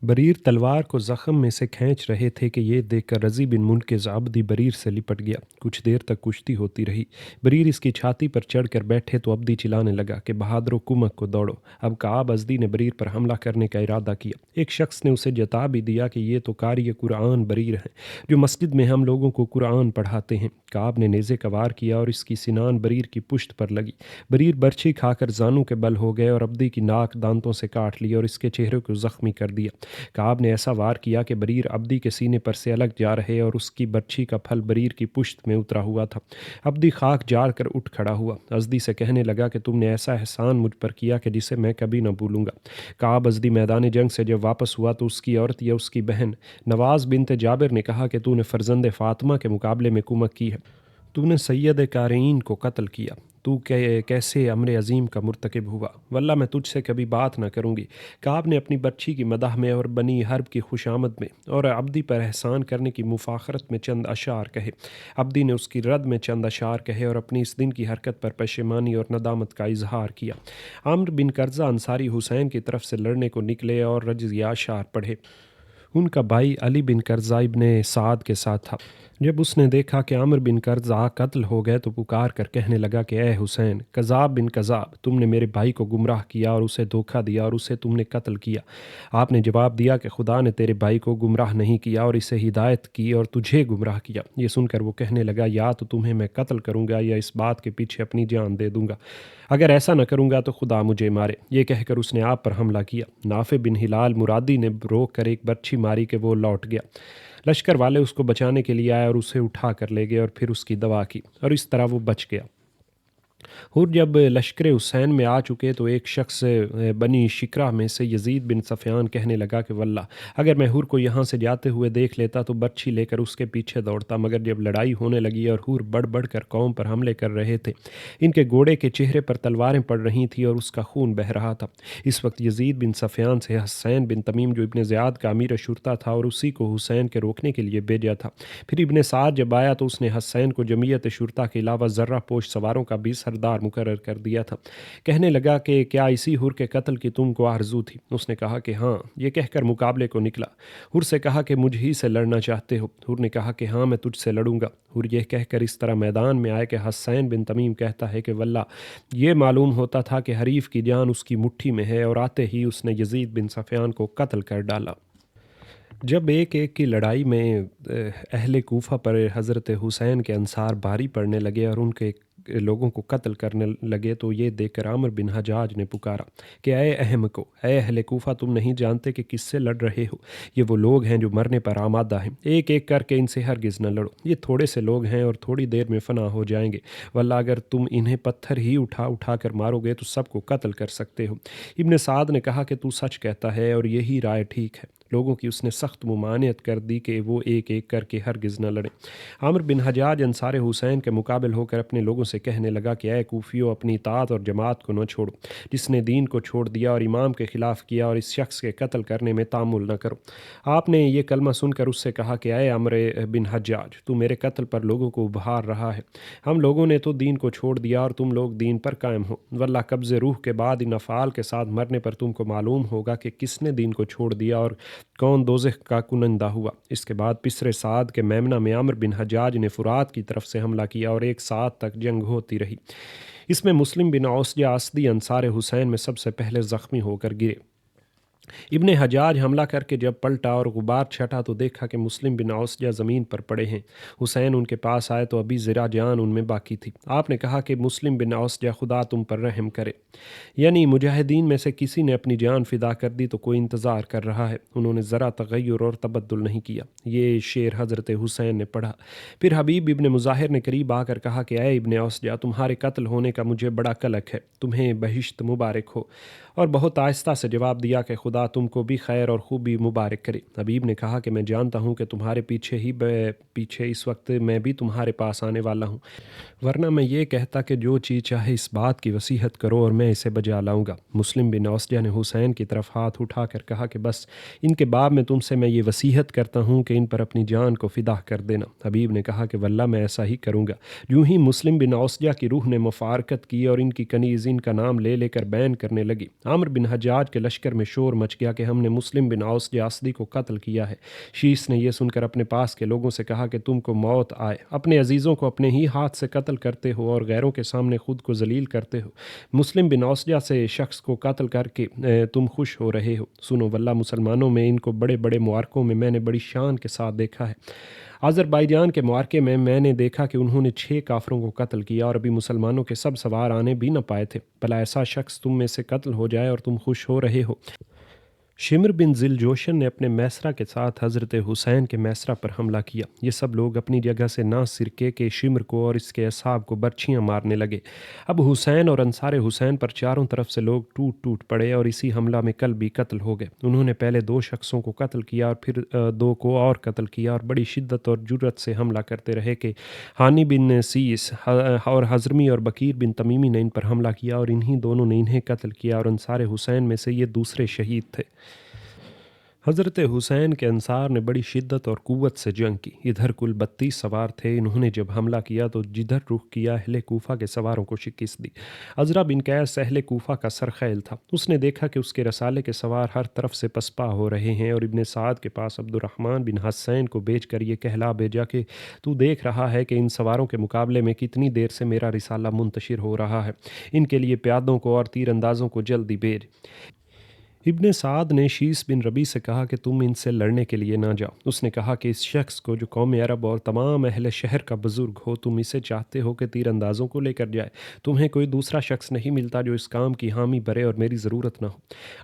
بریر تلوار کو زخم میں سے کھینچ رہے تھے کہ یہ دیکھ کر رضی بن منکز عبدی بریر سے لپٹ گیا۔ کچھ دیر تک کشتی ہوتی رہی۔ بریر اس کی چھاتی پر چڑھ کر بیٹھے تو عبدی چلانے لگا کہ بہادرو کمک کو دوڑو۔ اب کعب ازدی نے بریر پر حملہ کرنے کا ارادہ کیا۔ ایک شخص نے اسے جتا بھی دیا کہ یہ تو قاری قرآن بریر ہیں جو مسجد میں ہم لوگوں کو قرآن پڑھاتے ہیں۔ کعب نے نیزے کا وار کیا اور اس کی سنان بریر کی پشت پر لگی۔ بریر برچھی کھا کر زانوں کے بل ہو گئے اور عبدی کی ناک دانتوں سے کاٹ لی اور اس کے چہرے کو زخمی کر دیا۔ کعب نے ایسا وار کیا کہ بریر عبدی کے سینے پر سے الگ جا رہے اور اس کی برچھی کا پھل بریر کی پشت میں اترا ہوا تھا۔ عبدی خاک جار کر اٹھ کھڑا ہوا۔ ازدی سے کہنے لگا کہ تم نے ایسا احسان مجھ پر کیا کہ جسے میں کبھی نہ بھولوں گا۔ کعب ازدی میدان جنگ سے جب واپس ہوا تو اس کی عورت یا اس کی بہن نواز بنت جابر نے کہا کہ تو نے فرزند فاطمہ کے مقابلے میں کمک کی ہے، تو نے سید قارئین کو قتل کیا، تو کیسے امر عظیم کا مرتکب ہوا؟ واللہ میں تجھ سے کبھی بات نہ کروں گی۔ کعب نے اپنی برچھی کی مدح میں اور بنی حرب کی خوشامد میں اور عبدی پر احسان کرنے کی مفاخرت میں چند اشعار کہے۔ عبدی نے اس کی رد میں چند اشعار کہے اور اپنی اس دن کی حرکت پر پشیمانی اور ندامت کا اظہار کیا۔ عمرو بن کرزہ انصاری حسین کی طرف سے لڑنے کو نکلے اور رجزیہ اشعار پڑھے۔ ان کا بھائی علی بن کرزہ ابن سعد کے ساتھ تھا۔ جب اس نے دیکھا کہ عامر بن کرزہ قتل ہو گئے تو پکار کر کہنے لگا کہ اے حسین، کذاب بن کذاب، تم نے میرے بھائی کو گمراہ کیا اور اسے دھوکہ دیا اور اسے تم نے قتل کیا۔ آپ نے جواب دیا کہ خدا نے تیرے بھائی کو گمراہ نہیں کیا اور اسے ہدایت کی اور تجھے گمراہ کیا۔ یہ سن کر وہ کہنے لگا یا تو تمہیں میں قتل کروں گا یا اس بات کے پیچھے اپنی جان دے دوں گا، اگر ایسا نہ کروں گا تو خدا مجھے مارے۔ یہ کہہ کر اس نے آپ پر حملہ کیا۔ نافع بن ہلال مرادی نے روک کر ایک برچھی ماری کہ وہ لوٹ گیا۔ لشکر والے اس کو بچانے کے لیے آئے اور اسے اٹھا کر لے گئے اور پھر اس کی دوا کی اور اس طرح وہ بچ گیا۔ اور جب لشکر حسین میں آ چکے تو ایک شخص بنی شکرہ میں سے یزید بن سفیان کہنے لگا کہ واللہ اگر میں حور کو یہاں سے جاتے ہوئے دیکھ لیتا تو برچھی لے کر اس کے پیچھے دوڑتا، مگر جب لڑائی ہونے لگی اور حور بڑھ بڑھ کر قوم پر حملے کر رہے تھے، ان کے گھوڑے کے چہرے پر تلواریں پڑ رہی تھیں اور اس کا خون بہہ رہا تھا۔ اس وقت یزید بن سفیان سے حسین بن تمیم جو ابن زیاد کا امیر شرطہ تھا اور اسی کو حسین کے روکنے کے لیے بھیجا تھا، پھر ابن سعد جب آیا تو اس نے حسین کو جمعیت شرطہ کے علاوہ ذرہ پوش سواروں کا 20,000 سردار مقرر کر دیا تھا۔ کہنے لگا کہ کیا اسی حر کے قتل کی تم کو آرزو تھی؟ اس نے کہا کہ ہاں۔ یہ کہہ کر مقابلے کو نکلا۔ حر سے کہا کہ مجھ ہی سے لڑنا چاہتے ہو؟ حر نے کہا کہ ہاں میں تجھ سے لڑوں گا۔ حر یہ کہہ کر اس طرح میدان میں آئے کہ حسین بن تمیم کہتا ہے کہ واللہ یہ معلوم ہوتا تھا کہ حریف کی جان اس کی مٹھی میں ہے، اور آتے ہی اس نے یزید بن سفیان کو قتل کر ڈالا۔ جب ایک ایک کی لڑائی میں اہل کوفہ پر حضرت حسین کے انصار بھاری پڑنے لگے اور ان کے لوگوں کو قتل کرنے لگے تو یہ دیکھ کر عامر بن حجاج نے پکارا کہ اے احمقو، اے اہل کوفہ، تم نہیں جانتے کہ کس سے لڑ رہے ہو؟ یہ وہ لوگ ہیں جو مرنے پر آمادہ ہیں، ایک ایک کر کے ان سے ہرگز نہ لڑو۔ یہ تھوڑے سے لوگ ہیں اور تھوڑی دیر میں فنا ہو جائیں گے، واللہ اگر تم انہیں پتھر ہی اٹھا اٹھا کر مارو گے تو سب کو قتل کر سکتے ہو۔ ابن سعد نے کہا کہ تو سچ کہتا ہے اور یہی رائے ٹھیک ہے۔ لوگوں کی اس نے سخت ممانعت کر دی کہ وہ ایک ایک کر کے ہرگز نہ لڑیں۔ عامر بن حجاج انصار حسین کے مقابل ہو کر اپنے لوگوں سے کہنے لگا کہ اے کوفیو، اپنی اطاعت اور جماعت کو نہ چھوڑو۔ جس نے دین کو چھوڑ دیا اور امام کے خلاف کیا، اور اس شخص کے قتل کرنے میں تامل نہ کرو۔ آپ نے یہ کلمہ سن کر اس سے کہا کہ اے عامر بن حجاج، تو میرے قتل پر لوگوں کو ابھار رہا ہے۔ ہم لوگوں نے تو دین کو چھوڑ دیا اور تم لوگ دین پر قائم ہو۔ واللہ قبض روح کے بعد ان افعال کے ساتھ مرنے پر تم کو معلوم ہوگا کہ کس نے دین کو چھوڑ دیا اور کون دوزخ کا کنندہ ہوا۔ اس کے بعد پسر سعد کے میمنہ میں عامر بن حجاج نے فرات کی طرف سے حملہ کیا اور ایک ساعت تک جنگ ہوتی رہی۔ اس میں مسلم بن اوسجہ اسدی انصار حسین میں سب سے پہلے زخمی ہو کر گرے۔ ابن حجاج حملہ کر کے جب پلٹا اور غبار چھٹا تو دیکھا کہ مسلم بن اوسجہ زمین پر پڑے ہیں۔ حسین ان کے پاس آئے تو ابھی ذرا جان ان میں باقی تھی۔ آپ نے کہا کہ مسلم بن اوسجہ، خدا تم پر رحم کرے، یعنی مجاہدین میں سے کسی نے اپنی جان فدا کر دی تو کوئی انتظار کر رہا ہے۔ انہوں نے ذرا تغیر اور تبدل نہیں کیا۔ یہ شعر حضرت حسین نے پڑھا۔ پھر حبیب ابن مظاہر نے قریب آ کر کہا کہ اے ابن اوسجہ، تمہارے قتل ہونے کا مجھے بڑا قلق ہے، تمہیں بہشت مبارک ہو۔ اور بہت آہستہ سے جواب دیا کہ خدا تم کو بھی خیر اور خوبی مبارک کرے۔ حبیب نے کہا کہ میں جانتا ہوں کہ تمہارے پیچھے اس وقت میں بھی تمہارے پاس آنے والا ہوں، ورنہ میں یہ کہتا کہ جو چیز چاہے اس بات کی وصیحت کرو اور میں اسے بجا لاؤں گا۔ مسلم بن اوسجہ نے حسین کی طرف ہاتھ اٹھا کر کہا کہ بس ان کے باب میں تم سے میں یہ وصیحت کرتا ہوں کہ ان پر اپنی جان کو فدا کر دینا۔ حبیب نے کہا کہ واللہ میں ایسا ہی کروں گا۔ یوں ہی مسلم بن اوسجہ کی روح نے مفارقت کی اور ان کی کنیز ان کا نام لے لے کر بین کرنے لگی۔ عامر بن حجاج کے لشکر میں شور مچ گیا کہ ہم نے مسلم بن اوسجہ اسدی کو قتل کیا ہے۔ شیس نے یہ سن کر اپنے پاس کے لوگوں سے کہا کہ تم کو موت آئے، اپنے عزیزوں کو اپنے ہی ہاتھ سے قتل کرتے ہو اور غیروں کے سامنے خود کو ذلیل کرتے ہو۔ مسلم بن اوسجہ سے شخص کو قتل کر کے تم خوش ہو رہے ہو۔ سنو، واللہ مسلمانوں میں ان کو بڑے بڑے معرکوں میں میں نے بڑی شان کے ساتھ دیکھا ہے۔ آذربائیجان کے معرکے میں میں نے دیکھا کہ انہوں نے 6 کافروں کو قتل کیا اور ابھی مسلمانوں کے سب سوار آنے بھی نہ پائے تھے۔ بھلا ایسا شخص تم میں سے قتل ہو جائے اور تم خوش ہو رہے ہو؟ شمر بن ذی الجوشن نے اپنے میسرہ کے ساتھ حضرت حسین کے میسرہ پر حملہ کیا۔ یہ سب لوگ اپنی جگہ سے نہ سرکے کے شمر کو اور اس کے اصحاب کو برچھیاں مارنے لگے۔ اب حسین اور انصار حسین پر چاروں طرف سے لوگ ٹوٹ ٹوٹ پڑے اور اسی حملہ میں کل بھی قتل ہو گئے۔ انہوں نے پہلے 2 شخصوں کو قتل کیا اور پھر 2 کو اور قتل کیا اور بڑی شدت اور جرأت سے حملہ کرتے رہے کہ ہانی بن سیس اور حضرمی اور بکیر بن تمیمی نے ان پر حملہ کیا اور انہی دونوں نے انہیں قتل کیا، اور انصار حسین میں سے یہ دوسرے شہید تھے۔ حضرت حسین کے انصار نے بڑی شدت اور قوت سے جنگ کی۔ ادھر کل 32 سوار تھے۔ انہوں نے جب حملہ کیا تو جدھر رخ کیا اہل کوفہ کے سواروں کو شکست دی۔ عزرہ بن قیس اہل کوفہ کا سرخیل تھا۔ اس نے دیکھا کہ اس کے رسالے کے سوار ہر طرف سے پسپا ہو رہے ہیں اور ابن سعد کے پاس عبد الرحمن بن حسین کو بھیج کر یہ کہلا بھیجا کہ تو دیکھ رہا ہے کہ ان سواروں کے مقابلے میں کتنی دیر سے میرا رسالہ منتشر ہو رہا ہے، ان کے لیے پیادوں کو اور تیر اندازوں کو جلدی بھیج۔ ابن سعد نے شیس بن ربی سے کہا کہ تم ان سے لڑنے کے لیے نہ جاؤ۔ اس نے کہا کہ اس شخص کو جو قوم عرب اور تمام اہل شہر کا بزرگ ہو، تم اسے چاہتے ہو کہ تیر اندازوں کو لے کر جائے؟ تمہیں کوئی دوسرا شخص نہیں ملتا جو اس کام کی حامی بھرے اور میری ضرورت نہ ہو۔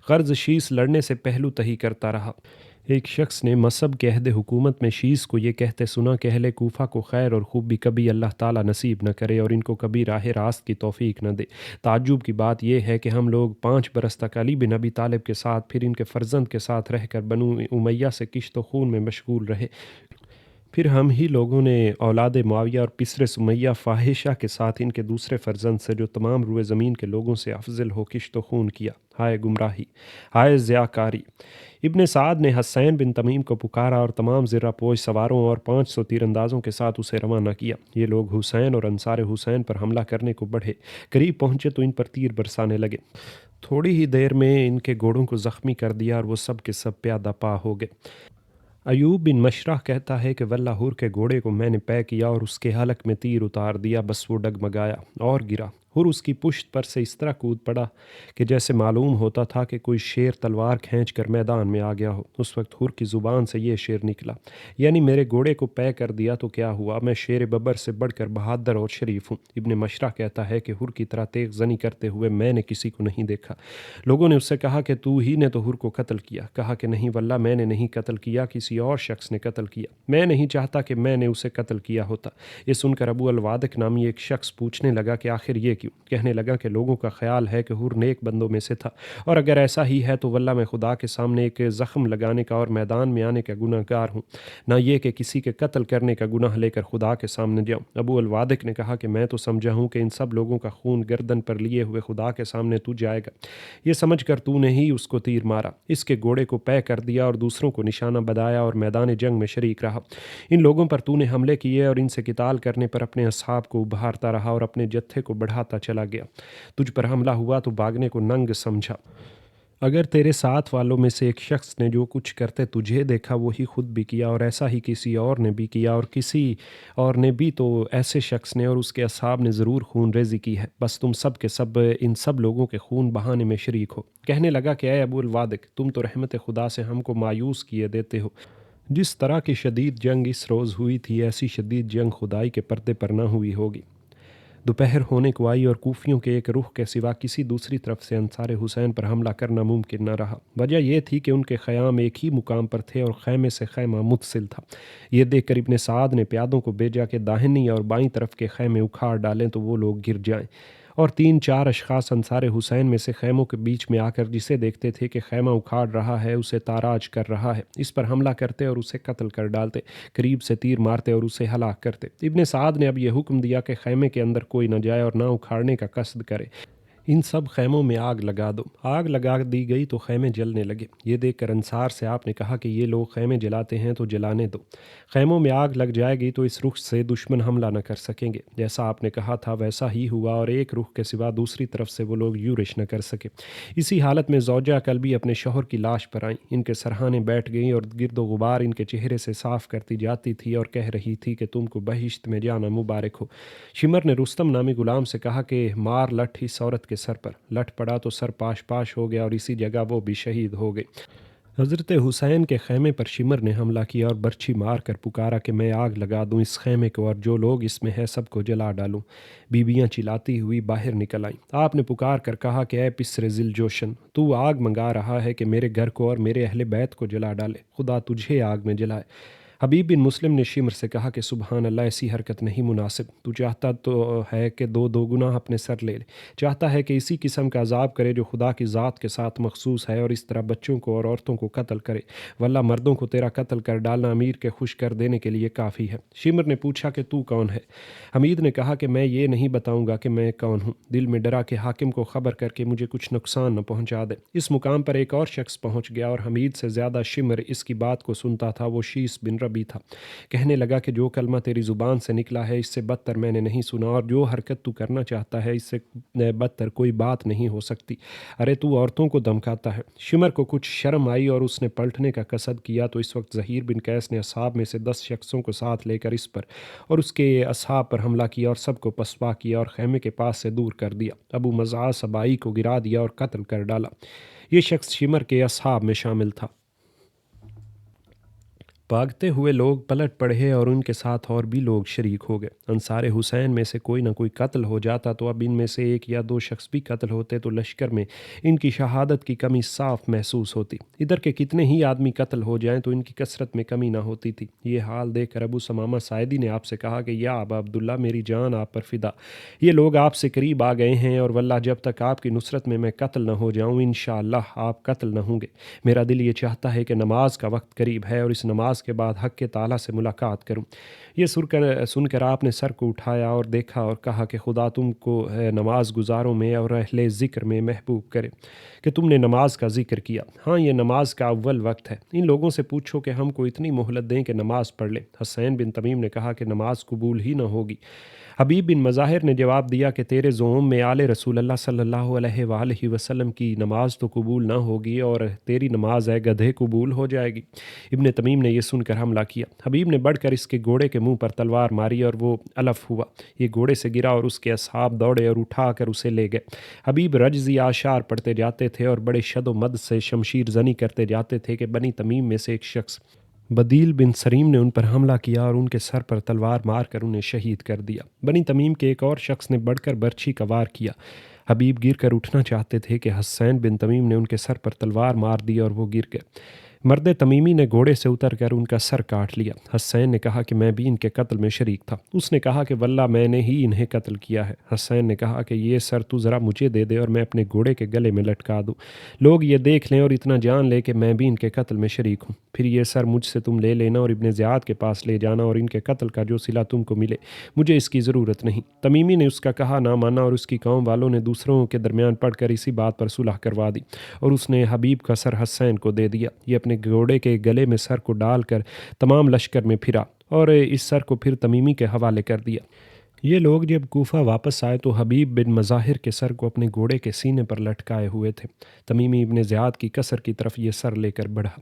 غرض شیس لڑنے سے پہلو تہی کرتا رہا۔ ایک شخص نے مصب کے عہد حکومت میں شیس کو یہ کہتے سنا کہ اہل کوفہ کو خیر اور خوبی کبھی اللہ تعالیٰ نصیب نہ کرے اور ان کو کبھی راہ راست کی توفیق نہ دے۔ تعجب کی بات یہ ہے کہ ہم لوگ 5 برس تک علی بن ابی طالب کے ساتھ، پھر ان کے فرزند کے ساتھ رہ کر بنو امیہ سے کشت و خون میں مشغول رہے، پھر ہم ہی لوگوں نے اولاد معاویہ اور پسر سمیہ فاحشہ کے ساتھ ان کے دوسرے فرزند سے جو تمام روئے زمین کے لوگوں سے افضل ہو کشت و خون کیا۔ ہائے گمراہی، ہائے ضیاءکاری! ابن سعد نے حسین بن تمیم کو پکارا اور تمام زرہ پوش سواروں اور 500 تیر اندازوں کے ساتھ اسے روانہ کیا۔ یہ لوگ حسین اور انصار حسین پر حملہ کرنے کو بڑھے، قریب پہنچے تو ان پر تیر برسانے لگے۔ تھوڑی ہی دیر میں ان کے گھوڑوں کو زخمی کر دیا اور وہ سب کے سب پیادہ پا ہو گئے۔ ایوب بن مشرح کہتا ہے کہ واللہ حر کے گھوڑے کو میں نے پے کیا اور اس کے حلق میں تیر اتار دیا، بس وہ ڈگمگایا اور گرا۔ حر اس کی پشت پر سے اس طرح کود پڑا کہ جیسے معلوم ہوتا تھا کہ کوئی شیر تلوار کھینچ کر میدان میں آ گیا ہو۔ اس وقت حر کی زبان سے یہ شعر نکلا، یعنی میرے گھوڑے کو پے کر دیا تو کیا ہوا، میں شیر ببر سے بڑھ کر بہادر اور شریف ہوں۔ ابن مشرح کہتا ہے کہ حر کی طرح تیغ زنی کرتے ہوئے میں نے کسی کو نہیں دیکھا۔ لوگوں نے اس سے کہا کہ تو ہی نے تو حر کو قتل کیا۔ کہا کہ نہیں واللہ میں نے نہیں قتل کیا، کسی اور شخص نے قتل کیا۔ میں نہیں چاہتا کہ میں نے اسے قتل کیا ہوتا۔ یہ سن کر ابو الوادق نامی ایک شخص پوچھنے لگا کہ آخر یہ کیوں؟ کہنے لگا کہ لوگوں کا خیال ہے کہ حر نیک بندوں میں سے تھا، اور اگر ایسا ہی ہے تو واللہ میں خدا کے سامنے ایک زخم لگانے کا اور میدان میں آنے کا گناہ گار ہوں، نہ یہ کہ کسی کے قتل کرنے کا گناہ لے کر خدا کے سامنے جاؤں۔ ابو الوادق نے کہا کہ میں تو سمجھا ہوں کہ ان سب لوگوں کا خون گردن پر لیے ہوئے خدا کے سامنے تو جائے گا، یہ سمجھ کر تو نے ہی اس کو تیر مارا، اس کے گھوڑے کو پے کر دیا اور دوسروں کو نشانہ بنایا اور میدان جنگ میں شریک رہا۔ ان لوگوں پر تو نے حملے کیے اور ان سے قتال کرنے پر اپنے اصحاب کو ابھارتا رہا اور اپنے جتھے کو بڑھاتا چلا گیا۔ تجھ پر حملہ ہوا تو بھاگنے کو ننگ سمجھا۔ اگر تیرے ساتھ والوں میں سے ایک شخص نے جو کچھ کرتے تجھے دیکھا وہی خود بھی کیا، اور ایسا ہی کسی اور نے بھی کیا، اور کسی اور نے بھی، تو ایسے شخص نے اور اس کے اصحاب نے ضرور خون ریزی کی ہے، بس تم سب کے سب ان سب لوگوں کے خون بہانے میں شریک ہو۔ کہنے لگا کہ اے ابو الوادق، تم تو رحمت خدا سے ہم کو مایوس کیے دیتے ہو۔ جس طرح کی شدید جنگ اس روز ہوئی تھی ایسی شدید جنگ خدائی کے پردے پر نہ ہوئی ہوگی۔ دوپہر ہونے کو آئی اور کوفیوں کے ایک رخ کے سوا کسی دوسری طرف سے انصار حسین پر حملہ کرنا ممکن نہ رہا۔ وجہ یہ تھی کہ ان کے خیام ایک ہی مقام پر تھے اور خیمے سے خیمہ متصل تھا۔ یہ دیکھ کر ابن سعد نے پیادوں کو بھیجا کہ داہنی اور بائیں طرف کے خیمے اکھاڑ ڈالیں تو وہ لوگ گر جائیں، اور 3-4 اشخاص انصار حسین میں سے خیموں کے بیچ میں آ کر جسے دیکھتے تھے کہ خیمہ اکھاڑ رہا ہے، اسے تاراج کر رہا ہے، اس پر حملہ کرتے اور اسے قتل کر ڈالتے، قریب سے تیر مارتے اور اسے ہلاک کرتے۔ ابن سعد نے اب یہ حکم دیا کہ خیمے کے اندر کوئی نہ جائے اور نہ اکھاڑنے کا قصد کرے، ان سب خیموں میں آگ لگا دو۔ آگ لگا دی گئی تو خیمے جلنے لگے۔ یہ دیکھ کر انصار سے آپ نے کہا کہ یہ لوگ خیمے جلاتے ہیں تو جلانے دو، خیموں میں آگ لگ جائے گی تو اس رخ سے دشمن حملہ نہ کر سکیں گے۔ جیسا آپ نے کہا تھا ویسا ہی ہوا، اور ایک رخ کے سوا دوسری طرف سے وہ لوگ یورش نہ کر سکے۔ اسی حالت میں زوجہ کلبی اپنے شوہر کی لاش پر آئیں، ان کے سرہانے بیٹھ گئیں اور گرد و غبار ان کے چہرے سے صاف کرتی جاتی تھی اور کہہ رہی تھی کہ تم کو بہشت میں جانا مبارک ہو۔ شمر نے رستم نامی غلام سے کہا کہ مار لٹھ اس عورت کے سر پر۔ لٹھ پڑا تو سر پاش پاش ہو گیا اور اسی جگہ وہ بھی شہید ہو گئی۔ حضرت حسین کے خیمے پر شمر نے حملہ کیا اور برچھی مار کر پکارا کہ میں آگ لگا دوں اس خیمے کو اور جو لوگ اس میں ہے سب کو جلا ڈالوں۔ بیویاں چلاتی ہوئی باہر نکل آئیں۔ آپ نے پکار کر کہا کہ اے پسر ذی الجوشن، تو آگ منگا رہا ہے کہ میرے گھر کو اور میرے اہل بیت کو جلا ڈالے، خدا تجھے آگ میں جلائے۔ حبیب بن مسلم نے شمر سے کہا کہ سبحان اللہ، ایسی حرکت نہیں مناسب، تو چاہتا تو ہے کہ دو گناہ اپنے سر لے لے، چاہتا ہے کہ اسی قسم کا عذاب کرے جو خدا کی ذات کے ساتھ مخصوص ہے، اور اس طرح بچوں کو اور عورتوں کو قتل کرے، واللہ مردوں کو تیرا قتل کر ڈالنا امیر کے خوش کر دینے کے لیے کافی ہے۔ شمر نے پوچھا کہ تو کون ہے؟ حمید نے کہا کہ میں یہ نہیں بتاؤں گا کہ میں کون ہوں، دل میں ڈرا کہ حاکم کو خبر کر کے مجھے کچھ نقصان نہ پہنچا دے۔ اس مقام پر ایک اور شخص پہنچ گیا اور حمید سے زیادہ شمر اس کی بات کو سنتا تھا، وہ شیس بن ربی تھا۔ کہنے لگا کہ جو کلمہ تیری زبان سے نکلا ہے اس سے بدتر میں نے نہیں سنا، اور جو حرکت تو کرنا چاہتا ہے اس سے بدتر کوئی بات نہیں ہو سکتی۔ ارے تو عورتوں کو دمکاتا ہے۔ شمر کو کچھ شرم آئی اور اس نے پلٹنے کا قصد کیا، تو اس وقت زہیر بن قیس نے اصحاب میں سے 10 شخصوں کو ساتھ لے کر اس پر اور اس کے اصحاب پر حملہ کیا اور سب کو پسپا کیا اور خیمے کے پاس سے دور کر دیا۔ ابو مزاح سبائی کو گرا دیا اور قتل کر ڈالا۔ یہ شخص شمر کے اصحاب میں شامل تھا۔ بھاگتے ہوئے لوگ پلٹ پڑے اور ان کے ساتھ اور بھی لوگ شریک ہو گئے۔ انصار حسین میں سے کوئی نہ کوئی قتل ہو جاتا تو اب ان میں سے 1 یا 2 شخص بھی قتل ہوتے تو لشکر میں ان کی شہادت کی کمی صاف محسوس ہوتی۔ ادھر کے کتنے ہی آدمی قتل ہو جائیں تو ان کی کثرت میں کمی نہ ہوتی تھی۔ یہ حال دیکھ کر ابو ثمامہ ساعدی نے آپ سے کہا کہ یا ابا عبداللہ، میری جان آپ پر فدا، یہ لوگ آپ سے قریب آ گئے ہیں، اور واللہ جب تک آپ کی نصرت میں قتل نہ ہو جاؤں انشاءاللہ آپ قتل نہ ہوں گے۔ میرا دل یہ چاہتا ہے کہ نماز کا وقت قریب ہے اور اس نماز نماز کے بعد حق کے تعالیٰ سے ملاقات کروں۔ یہ سن کر آپ نے سر کو اٹھایا اور دیکھا اور کہا کہ خدا تم کو نماز گزاروں میں اور اہل ذکر میں محبوب کرے کہ تم نے نماز کا ذکر کیا۔ ہاں، یہ نماز کا اول وقت ہے۔ ان لوگوں سے پوچھو کہ ہم کو اتنی مہلت دیں کہ نماز پڑھ لیں۔ حسین بن تمیم نے کہا کہ نماز قبول ہی نہ ہوگی۔ حبیب بن مظاہر نے جواب دیا کہ تیرے زعم میں آل رسول اللہ صلی اللہ علیہ وآلہ وسلم کی نماز تو قبول نہ ہوگی اور تیری نماز اے گدھے قبول ہو جائے گی۔ ابن تمیم نے یہ سن کر حملہ کیا۔ حبیب نے بڑھ کر اس کے گھوڑے کے منہ پر تلوار ماری اور وہ علف ہوا۔ یہ گھوڑے سے گرا اور اس کے اصحاب دوڑے اور اٹھا کر اسے لے گئے۔ حبیب رجزی آشار پڑھتے جاتے تھے اور بڑے شد و مد سے شمشیر زنی کرتے جاتے تھے کہ بنی تمیم میں سے ایک شخص بدیل بن سریم نے ان پر حملہ کیا اور ان کے سر پر تلوار مار کر انہیں شہید کر دیا۔ بنی تمیم کے ایک اور شخص نے بڑھ کر برچھی کا وار کیا۔ حبیب گر کر اٹھنا چاہتے تھے کہ حسین بن تمیم نے ان کے سر پر تلوار مار دی اور وہ گر گئے۔ مرد تمیمی نے گھوڑے سے اتر کر ان کا سر کاٹ لیا۔ حسین نے کہا کہ میں بھی ان کے قتل میں شریک تھا۔ اس نے کہا کہ واللہ میں نے ہی انہیں قتل کیا ہے۔ حسین نے کہا کہ یہ سر تو ذرا مجھے دے دے اور میں اپنے گھوڑے کے گلے میں لٹکا دوں، لوگ یہ دیکھ لیں اور اتنا جان لے کہ میں بھی ان کے قتل میں شریک ہوں۔ پھر یہ سر مجھ سے تم لے لینا اور ابن زیاد کے پاس لے جانا اور ان کے قتل کا جو صلہ تم کو ملے، مجھے اس کی ضرورت نہیں۔ تمیمی نے اس کا کہا نہ مانا اور اس کی قوم والوں نے دوسروں کے درمیان پڑھ کر اسی بات پر صلح کروا دی اور اس نے حبیب کا سر حسین کو دے دیا۔ یہ اپنے گھوڑے کے گلے میں سر کو ڈال کر تمام لشکر میں پھرا اور اس سر کو پھر تمیمی کے حوالے کر دیا۔ یہ لوگ جب کوفہ واپس آئے تو حبیب بن مظاہر کے سر کو اپنے گھوڑے کے سینے پر لٹکائے ہوئے تھے۔ تمیمی ابن زیاد کی قصر کی طرف یہ سر لے کر بڑھا۔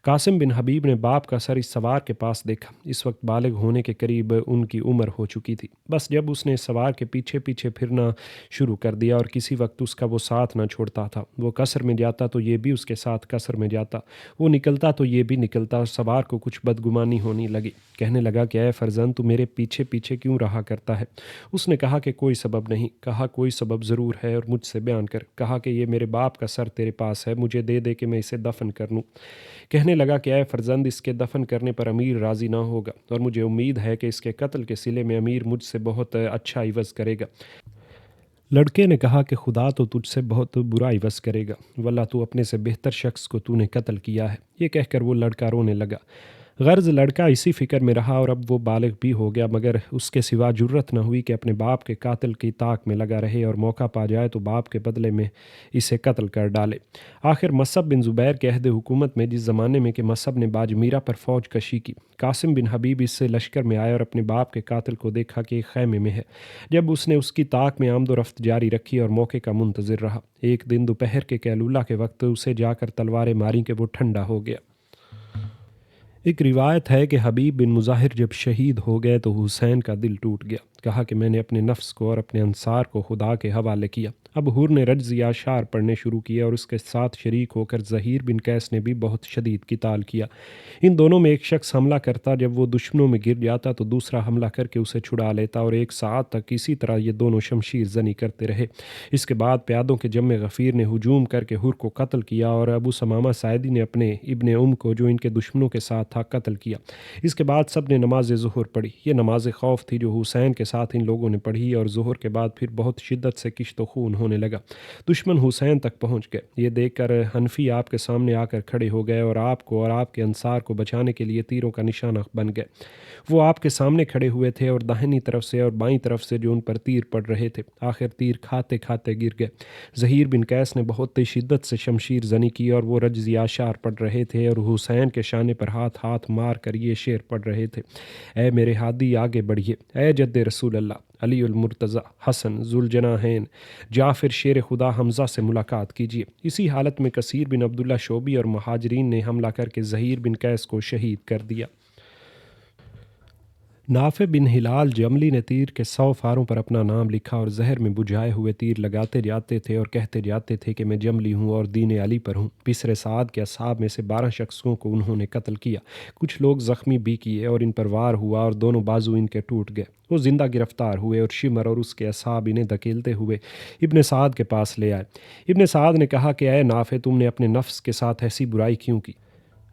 قاسم بن حبیب نے باپ کا سر اس سوار کے پاس دیکھا۔ اس وقت بالغ ہونے کے قریب ان کی عمر ہو چکی تھی۔ بس جب اس نے سوار کے پیچھے پیچھے پھرنا شروع کر دیا اور کسی وقت اس کا وہ ساتھ نہ چھوڑتا تھا، وہ قصر میں جاتا تو یہ بھی اس کے ساتھ قصر میں جاتا، وہ نکلتا تو یہ بھی نکلتا اور سوار کو کچھ بدگمانی ہونے لگی۔ کہنے لگا کہ اے فرزند تو میرے پیچھے پیچھے کیوں رہا کرتا ہے؟ اس نے کہا کہ کوئی سبب نہیں۔ کہا کوئی سبب ضرور ہے اور مجھ سے بیان کر۔ کہا کہ یہ میرے باپ کا سر تیرے پاس ہے، مجھے دے دے کہ میں اسے دفن کر لوں۔ کہنے لگا کہ اے فرزند اس کے دفن کرنے پر امیر راضی نہ ہوگا اور مجھے امید ہے کہ اس کے قتل کے صلے میں امیر مجھ سے بہت اچھا عوض کرے گا۔ لڑکے نے کہا کہ خدا تو تجھ سے بہت برا عوض کرے گا، واللہ تو اپنے سے بہتر شخص کو تو نے قتل کیا ہے۔ یہ کہہ کر وہ لڑکا رونے لگا۔ غرض لڑکا اسی فکر میں رہا اور اب وہ بالغ بھی ہو گیا، مگر اس کے سوا جرت نہ ہوئی کہ اپنے باپ کے قاتل کی طاق میں لگا رہے اور موقع پا جائے تو باپ کے بدلے میں اسے قتل کر ڈالے۔ آخر مصعب بن زبیر کے عہد حکومت میں، جس زمانے میں کہ مصعب نے باج میرا پر فوج کشی کی، قاسم بن حبیب اس سے لشکر میں آیا اور اپنے باپ کے قاتل کو دیکھا کہ ایک خیمے میں ہے۔ جب اس نے اس کی طاق میں آمد و رفت جاری رکھی اور موقع کا منتظر رہا، ایک دن دوپہر کے قیلولہ کے وقت اسے جا کر تلواریں ماری کہ وہ ٹھنڈا ہو گیا۔ ایک روایت ہے کہ حبیب بن مظاہر جب شہید ہو گئے تو حسین کا دل ٹوٹ گیا۔ کہا کہ میں نے اپنے نفس کو اور اپنے انصار کو خدا کے حوالے کیا۔ اب حور نے رجزی اشعار پڑھنے شروع کیے اور اس کے ساتھ شریک ہو کر زہیر بن قیس نے بھی بہت شدید قتال کیا۔ ان دونوں میں ایک شخص حملہ کرتا، جب وہ دشمنوں میں گر جاتا تو دوسرا حملہ کر کے اسے چھڑا لیتا اور ایک ساعت تک اسی طرح یہ دونوں شمشیر زنی کرتے رہے۔ اس کے بعد پیادوں کے جم غفیر نے ہجوم کر کے حور کو قتل کیا اور ابو سمامہ ساعدی نے اپنے ابن کو جو ان کے دشمنوں کے ساتھ تھا قتل کیا۔ اس کے بعد سب نے نماز ظہر پڑھی۔ یہ نماز خوف تھی جو حسین کے ساتھ ان لوگوں نے پڑھی اور ظہر کے بعد پھر بہت شدت سے کشت و خون ہونے لگا۔ دشمن حسین تک پہنچ گئے۔ یہ دیکھ کر حنفی آپ کے سامنے آ کر کھڑے ہو گئے اور آپ کو اور آپ کے انصار کو بچانے کے لیے تیروں کا نشانہ بن گئے۔ وہ آپ کے سامنے کھڑے ہوئے تھے اور داہنی طرف سے اور بائیں طرف سے جو ان پر تیر پڑ رہے تھے، آخر تیر کھاتے کھاتے گر گئے۔ زہیر بن قیس نے بہت شدت سے شمشیر زنی کی اور وہ رجزی اشعار پڑھ رہے تھے اور حسین کے شانے پر ہاتھ ہاتھ مار کر یہ شعر پڑھ رہے تھے: اے میرے ہادی آگے بڑھیے، اے جد رسول اللہ، علی المرتضیٰ، حسن ذوالجناحین، جعفر شیر خدا حمزہ سے ملاقات کیجیے۔ اسی حالت میں کثیر بن عبداللہ شعبی اور مہاجرین نے حملہ کر کے زہیر بن قیس کو شہید کر دیا۔ نافع بن ہلال جملی نے تیر کے 100 فاروں پر اپنا نام لکھا اور زہر میں بجھائے ہوئے تیر لگاتے جاتے تھے اور کہتے جاتے تھے کہ میں جملی ہوں اور دین علی پر ہوں۔ بسر سعد کے اصحاب میں سے 12 شخصوں کو انہوں نے قتل کیا، کچھ لوگ زخمی بھی کیے اور ان پر وار ہوا اور دونوں بازو ان کے ٹوٹ گئے۔ وہ زندہ گرفتار ہوئے اور شمر اور اس کے اصحاب انہیں دھکیلتے ہوئے ابن سعد کے پاس لے آئے۔ ابن سعد نے کہا کہ اے نافع، تم نے اپنے نفس کے ساتھ ایسی برائی کیوں کی؟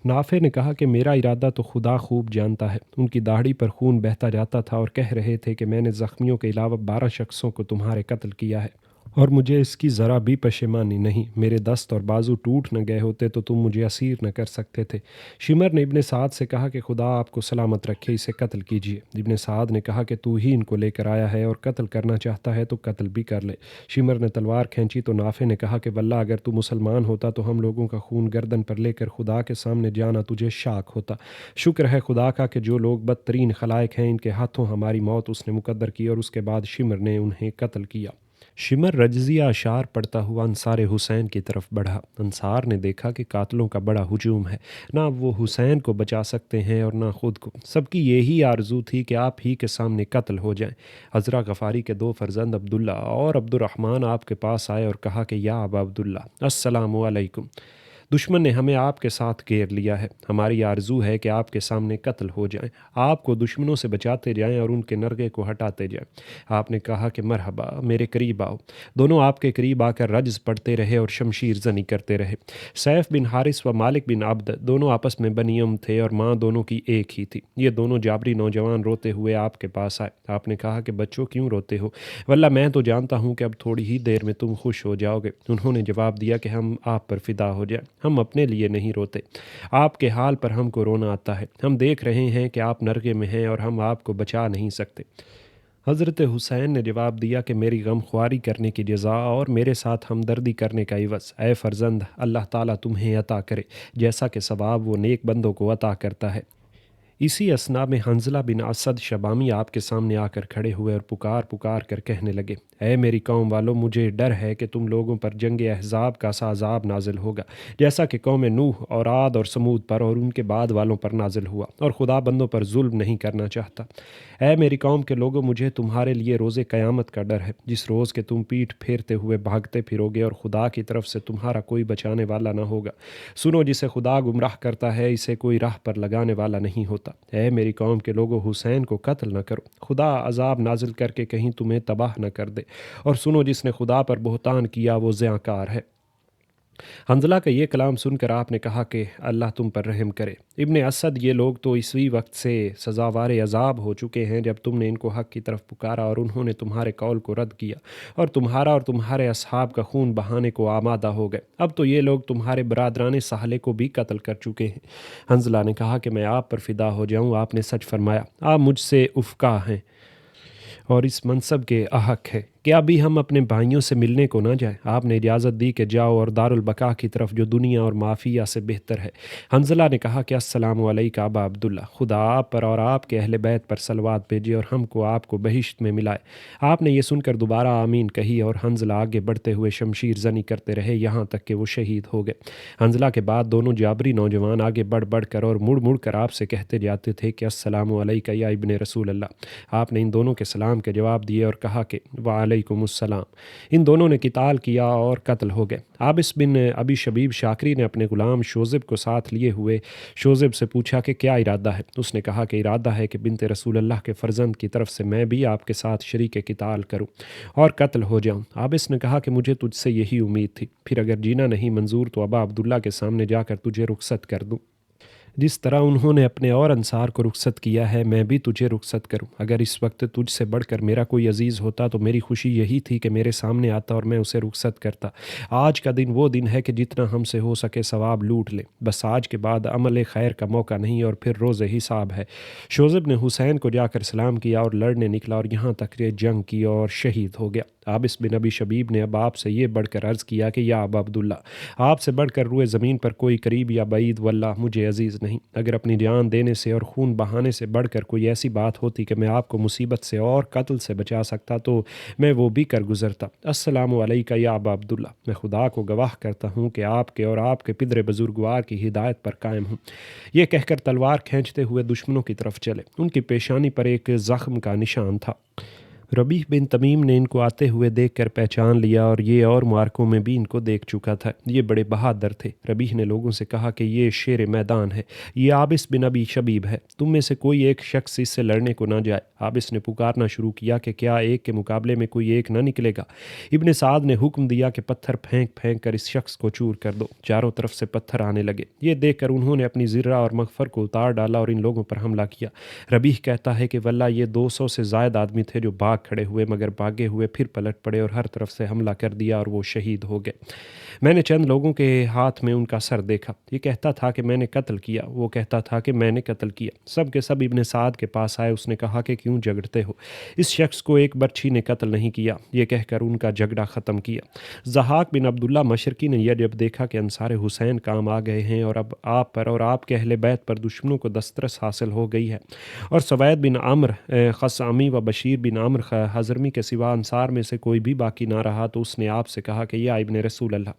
نافع نے کہا کہ میرا ارادہ تو خدا خوب جانتا ہے۔ ان کی داڑھی پر خون بہتا جاتا تھا اور کہہ رہے تھے کہ میں نے زخمیوں کے علاوہ 12 شخصوں کو تمہارے قتل کیا ہے اور مجھے اس کی ذرا بھی پشیمانی نہیں۔ میرے دست اور بازو ٹوٹ نہ گئے ہوتے تو تم مجھے اسیر نہ کر سکتے تھے۔ شمر نے ابن سعد سے کہا کہ خدا آپ کو سلامت رکھے، اسے قتل کیجیے۔ ابن سعد نے کہا کہ تو ہی ان کو لے کر آیا ہے اور قتل کرنا چاہتا ہے تو قتل بھی کر لے۔ شمر نے تلوار کھینچی تو نافع نے کہا کہ واللہ اگر تو مسلمان ہوتا تو ہم لوگوں کا خون گردن پر لے کر خدا کے سامنے جانا تجھے شاک ہوتا۔ شکر ہے خدا کا کہ جو لوگ بدترین خلائق ہیں ان کے ہاتھوں ہماری موت اس نے مقدر کی، اور اس کے بعد شمر نے انہیں قتل کیا۔ شمر رجزیہ اشعار پڑھتا ہوا انصار حسین کی طرف بڑھا۔ انصار نے دیکھا کہ قاتلوں کا بڑا ہجوم ہے، نہ وہ حسین کو بچا سکتے ہیں اور نہ خود کو۔ سب کی یہی آرزو تھی کہ آپ ہی کے سامنے قتل ہو جائیں۔ عذرا غفاری کے دو فرزند عبداللہ اور عبد الرحمن آپ کے پاس آئے اور کہا کہ یا ابا عبداللہ السلام علیکم، دشمن نے ہمیں آپ کے ساتھ گھیر لیا ہے، ہماری آرزو ہے کہ آپ کے سامنے قتل ہو جائیں، آپ کو دشمنوں سے بچاتے جائیں اور ان کے نرغے کو ہٹاتے جائیں۔ آپ نے کہا کہ مرحبا، میرے قریب آؤ۔ دونوں آپ کے قریب آ کر رجز پڑھتے رہے اور شمشیر زنی کرتے رہے۔ سیف بن حارث و مالک بن عبد دونوں آپس میں بنی ام تھے اور ماں دونوں کی ایک ہی تھی۔ یہ دونوں جابری نوجوان روتے ہوئے آپ کے پاس آئے۔ آپ نے کہا کہ بچوں کیوں روتے ہو؟ واللہ میں تو جانتا ہوں کہ اب تھوڑی ہی دیر میں تم خوش ہو جاؤ گے۔ انہوں نے جواب دیا کہ ہم آپ پر فدا ہو جائیں، ہم اپنے لیے نہیں روتے، آپ کے حال پر ہم کو رونا آتا ہے۔ ہم دیکھ رہے ہیں کہ آپ نرغے میں ہیں اور ہم آپ کو بچا نہیں سکتے۔ حضرت حسین نے جواب دیا کہ میری غم خواری کرنے کی جزا اور میرے ساتھ ہمدردی کرنے کا عوض، اے فرزند، اللہ تعالیٰ تمہیں عطا کرے جیسا کہ ثواب وہ نیک بندوں کو عطا کرتا ہے۔ اسی اثنا میں حنظلہ بن اسد شبامی آپ کے سامنے آ کر کھڑے ہوئے اور پکار پکار کر کہنے لگے، اے میری قوم والو، مجھے ڈر ہے کہ تم لوگوں پر جنگ احزاب کا سا عذاب نازل ہوگا، جیسا کہ قوم نوح اور عاد اور سمود پر اور ان کے بعد والوں پر نازل ہوا، اور خدا بندوں پر ظلم نہیں کرنا چاہتا۔ اے میری قوم کے لوگوں، مجھے تمہارے لیے روز قیامت کا ڈر ہے، جس روز کہ تم پیٹھ پھیرتے ہوئے بھاگتے پھرو گے اور خدا کی طرف سے تمہارا کوئی بچانے والا نہ ہوگا۔ سنو، جسے خدا گمراہ کرتا ہے اسے کوئی راہ پر لگانے والا نہیں ہوتا۔ اے میری قوم کے لوگوں، حسین کو قتل نہ کرو، خدا عذاب نازل کر کے کہیں تمہیں تباہ نہ کر دے، اور سنو، جس نے خدا پر بہتان کیا وہ زیاں کار ہے۔ حنظلہ کا یہ کلام سن کر آپ نے کہا کہ اللہ تم پر رحم کرے۔ ابن اسد، یہ لوگ تو اسی وقت سے سزاوار عذاب ہو چکے ہیں جب تم نے ان کو حق کی طرف پکارا اور انہوں نے تمہارے قول کو رد کیا اور تمہارا اور تمہارے اصحاب کا خون بہانے کو آمادہ ہو گئے۔ اب تو یہ لوگ تمہارے برادران صالح کو بھی قتل کر چکے ہیں۔ حنظلہ نے کہا کہ میں آپ پر فدا ہو جاؤں، آپ نے سچ فرمایا، آپ مجھ سے افقا ہیں اور اس منصب کے احق ہے، کیا ابھی ہم اپنے بھائیوں سے ملنے کو نہ جائیں؟ آپ نے اجازت دی کہ جاؤ اور دارالبقاء کی طرف جو دنیا اور مافیہ سے بہتر ہے۔ حنظلہ نے کہا کہ السلام علیکم ابا عبداللہ، خدا آپ پر اور آپ کے اہل بیت پر صلوات بھیجے اور ہم کو آپ کو بہشت میں ملائے۔ آپ نے یہ سن کر دوبارہ آمین کہی اور حنظلہ آگے بڑھتے ہوئے شمشیر زنی کرتے رہے یہاں تک کہ وہ شہید ہو گئے۔ حنظلہ کے بعد دونوں جابری نوجوان آگے بڑھ بڑھ کر اور مڑ مڑ کر آپ سے کہتے جاتے تھے کہ السلام علیکم یا ابن رسول اللہ۔ آپ نے ان دونوں کے سلام کے جواب دیے اور کہا کہ وعلیکم السلام۔ ان دونوں نے قتال کیا اور قتل ہو گئے۔ عابس بن ابی شبیب شاکری نے اپنے غلام شوذب کو ساتھ لیے ہوئے شوذب سے پوچھا کہ کیا ارادہ ہے؟ اس نے کہا کہ ارادہ ہے کہ بنت رسول اللہ کے فرزند کی طرف سے میں بھی آپ کے ساتھ شریک قتال کروں اور قتل ہو جاؤں۔ عابس نے کہا کہ مجھے تجھ سے یہی امید تھی، پھر اگر جینا نہیں منظور تو ابا عبداللہ کے سامنے جا کر تجھے رخصت کر دوں۔ جس طرح انہوں نے اپنے اور انصار کو رخصت کیا ہے میں بھی تجھے رخصت کروں۔ اگر اس وقت تجھ سے بڑھ کر میرا کوئی عزیز ہوتا تو میری خوشی یہی تھی کہ میرے سامنے آتا اور میں اسے رخصت کرتا۔ آج کا دن وہ دن ہے کہ جتنا ہم سے ہو سکے ثواب لوٹ لیں، بس آج کے بعد عمل خیر کا موقع نہیں اور پھر روز حساب ہے۔ شوذب نے حسین کو جا کر سلام کیا اور لڑنے نکلا اور یہاں تک کہ جنگ کی اور شہید ہو گیا۔ عابس بن ابی شبیب نے اب آپ سے یہ بڑھ کر عرض کیا کہ یا ابا عبداللہ، آپ سے بڑھ کر روئے زمین پر کوئی قریب یا بعید واللہ مجھے عزیز نہیں۔ اگر اپنی جان دینے سے اور خون بہانے سے بڑھ کر کوئی ایسی بات ہوتی کہ میں آپ کو مصیبت سے اور قتل سے بچا سکتا تو میں وہ بھی کر گزرتا۔ السلام علیکم یا ابا عبداللہ، میں خدا کو گواہ کرتا ہوں کہ آپ کے اور آپ کے پدر بزرگوار کی ہدایت پر قائم ہوں۔ یہ کہہ کر تلوار کھینچتے ہوئے دشمنوں کی طرف چلے۔ ان کی پیشانی پر ایک زخم کا نشان تھا۔ ربیح بن تمیم نے ان کو آتے ہوئے دیکھ کر پہچان لیا اور یہ اور معرکوں میں بھی ان کو دیکھ چکا تھا۔ یہ بڑے بہادر تھے۔ ربیح نے لوگوں سے کہا کہ یہ شیر میدان ہے، یہ عابس بن ابی شبیب ہے، تم میں سے کوئی ایک شخص اس سے لڑنے کو نہ جائے۔ عابس نے پکارنا شروع کیا کہ کیا ایک کے مقابلے میں کوئی ایک نہ نکلے گا؟ ابن سعد نے حکم دیا کہ پتھر پھینک پھینک کر اس شخص کو چور کر دو۔ چاروں طرف سے پتھر آنے لگے۔ یہ دیکھ کر انہوں نے اپنی زرہ اور مغفر کو اتار ڈالا اور ان لوگوں پر حملہ کیا۔ ربیح کہتا ہے کہ واللہ یہ 200 سے زائد آدمی تھے جو بھاگ بھاگ کھڑے ہوئے، مگر بھاگے ہوئے پھر پلٹ پڑے اور ہر طرف سے حملہ کر دیا اور وہ شہید ہو گئے۔ میں نے چند لوگوں کے ہاتھ میں ان کا سر دیکھا، یہ کہتا تھا کہ میں نے قتل کیا، وہ کہتا تھا کہ میں نے قتل کیا۔ سب کے سب ابن سعد کے پاس آئے، اس نے کہا کہ کیوں جھگڑتے ہو؟ اس شخص کو ایک برچھی نے قتل نہیں کیا، یہ کہہ کر ان کا جھگڑا ختم کیا۔ ضحاک بن عبداللہ مشرقی نے یہ جب دیکھا کہ انصار حسین کام آ گئے ہیں اور اب آپ پر اور آپ کے اہل بیت پر دشمنوں کو دسترس حاصل ہو گئی ہے، اور سوید بن عمر خثعمی و بشیر بن عمر حضرمی کے سوا انصار میں سے کوئی بھی باقی نہ رہا، تو اس نے آپ سے کہا کہ یا ابن رسول اللہ،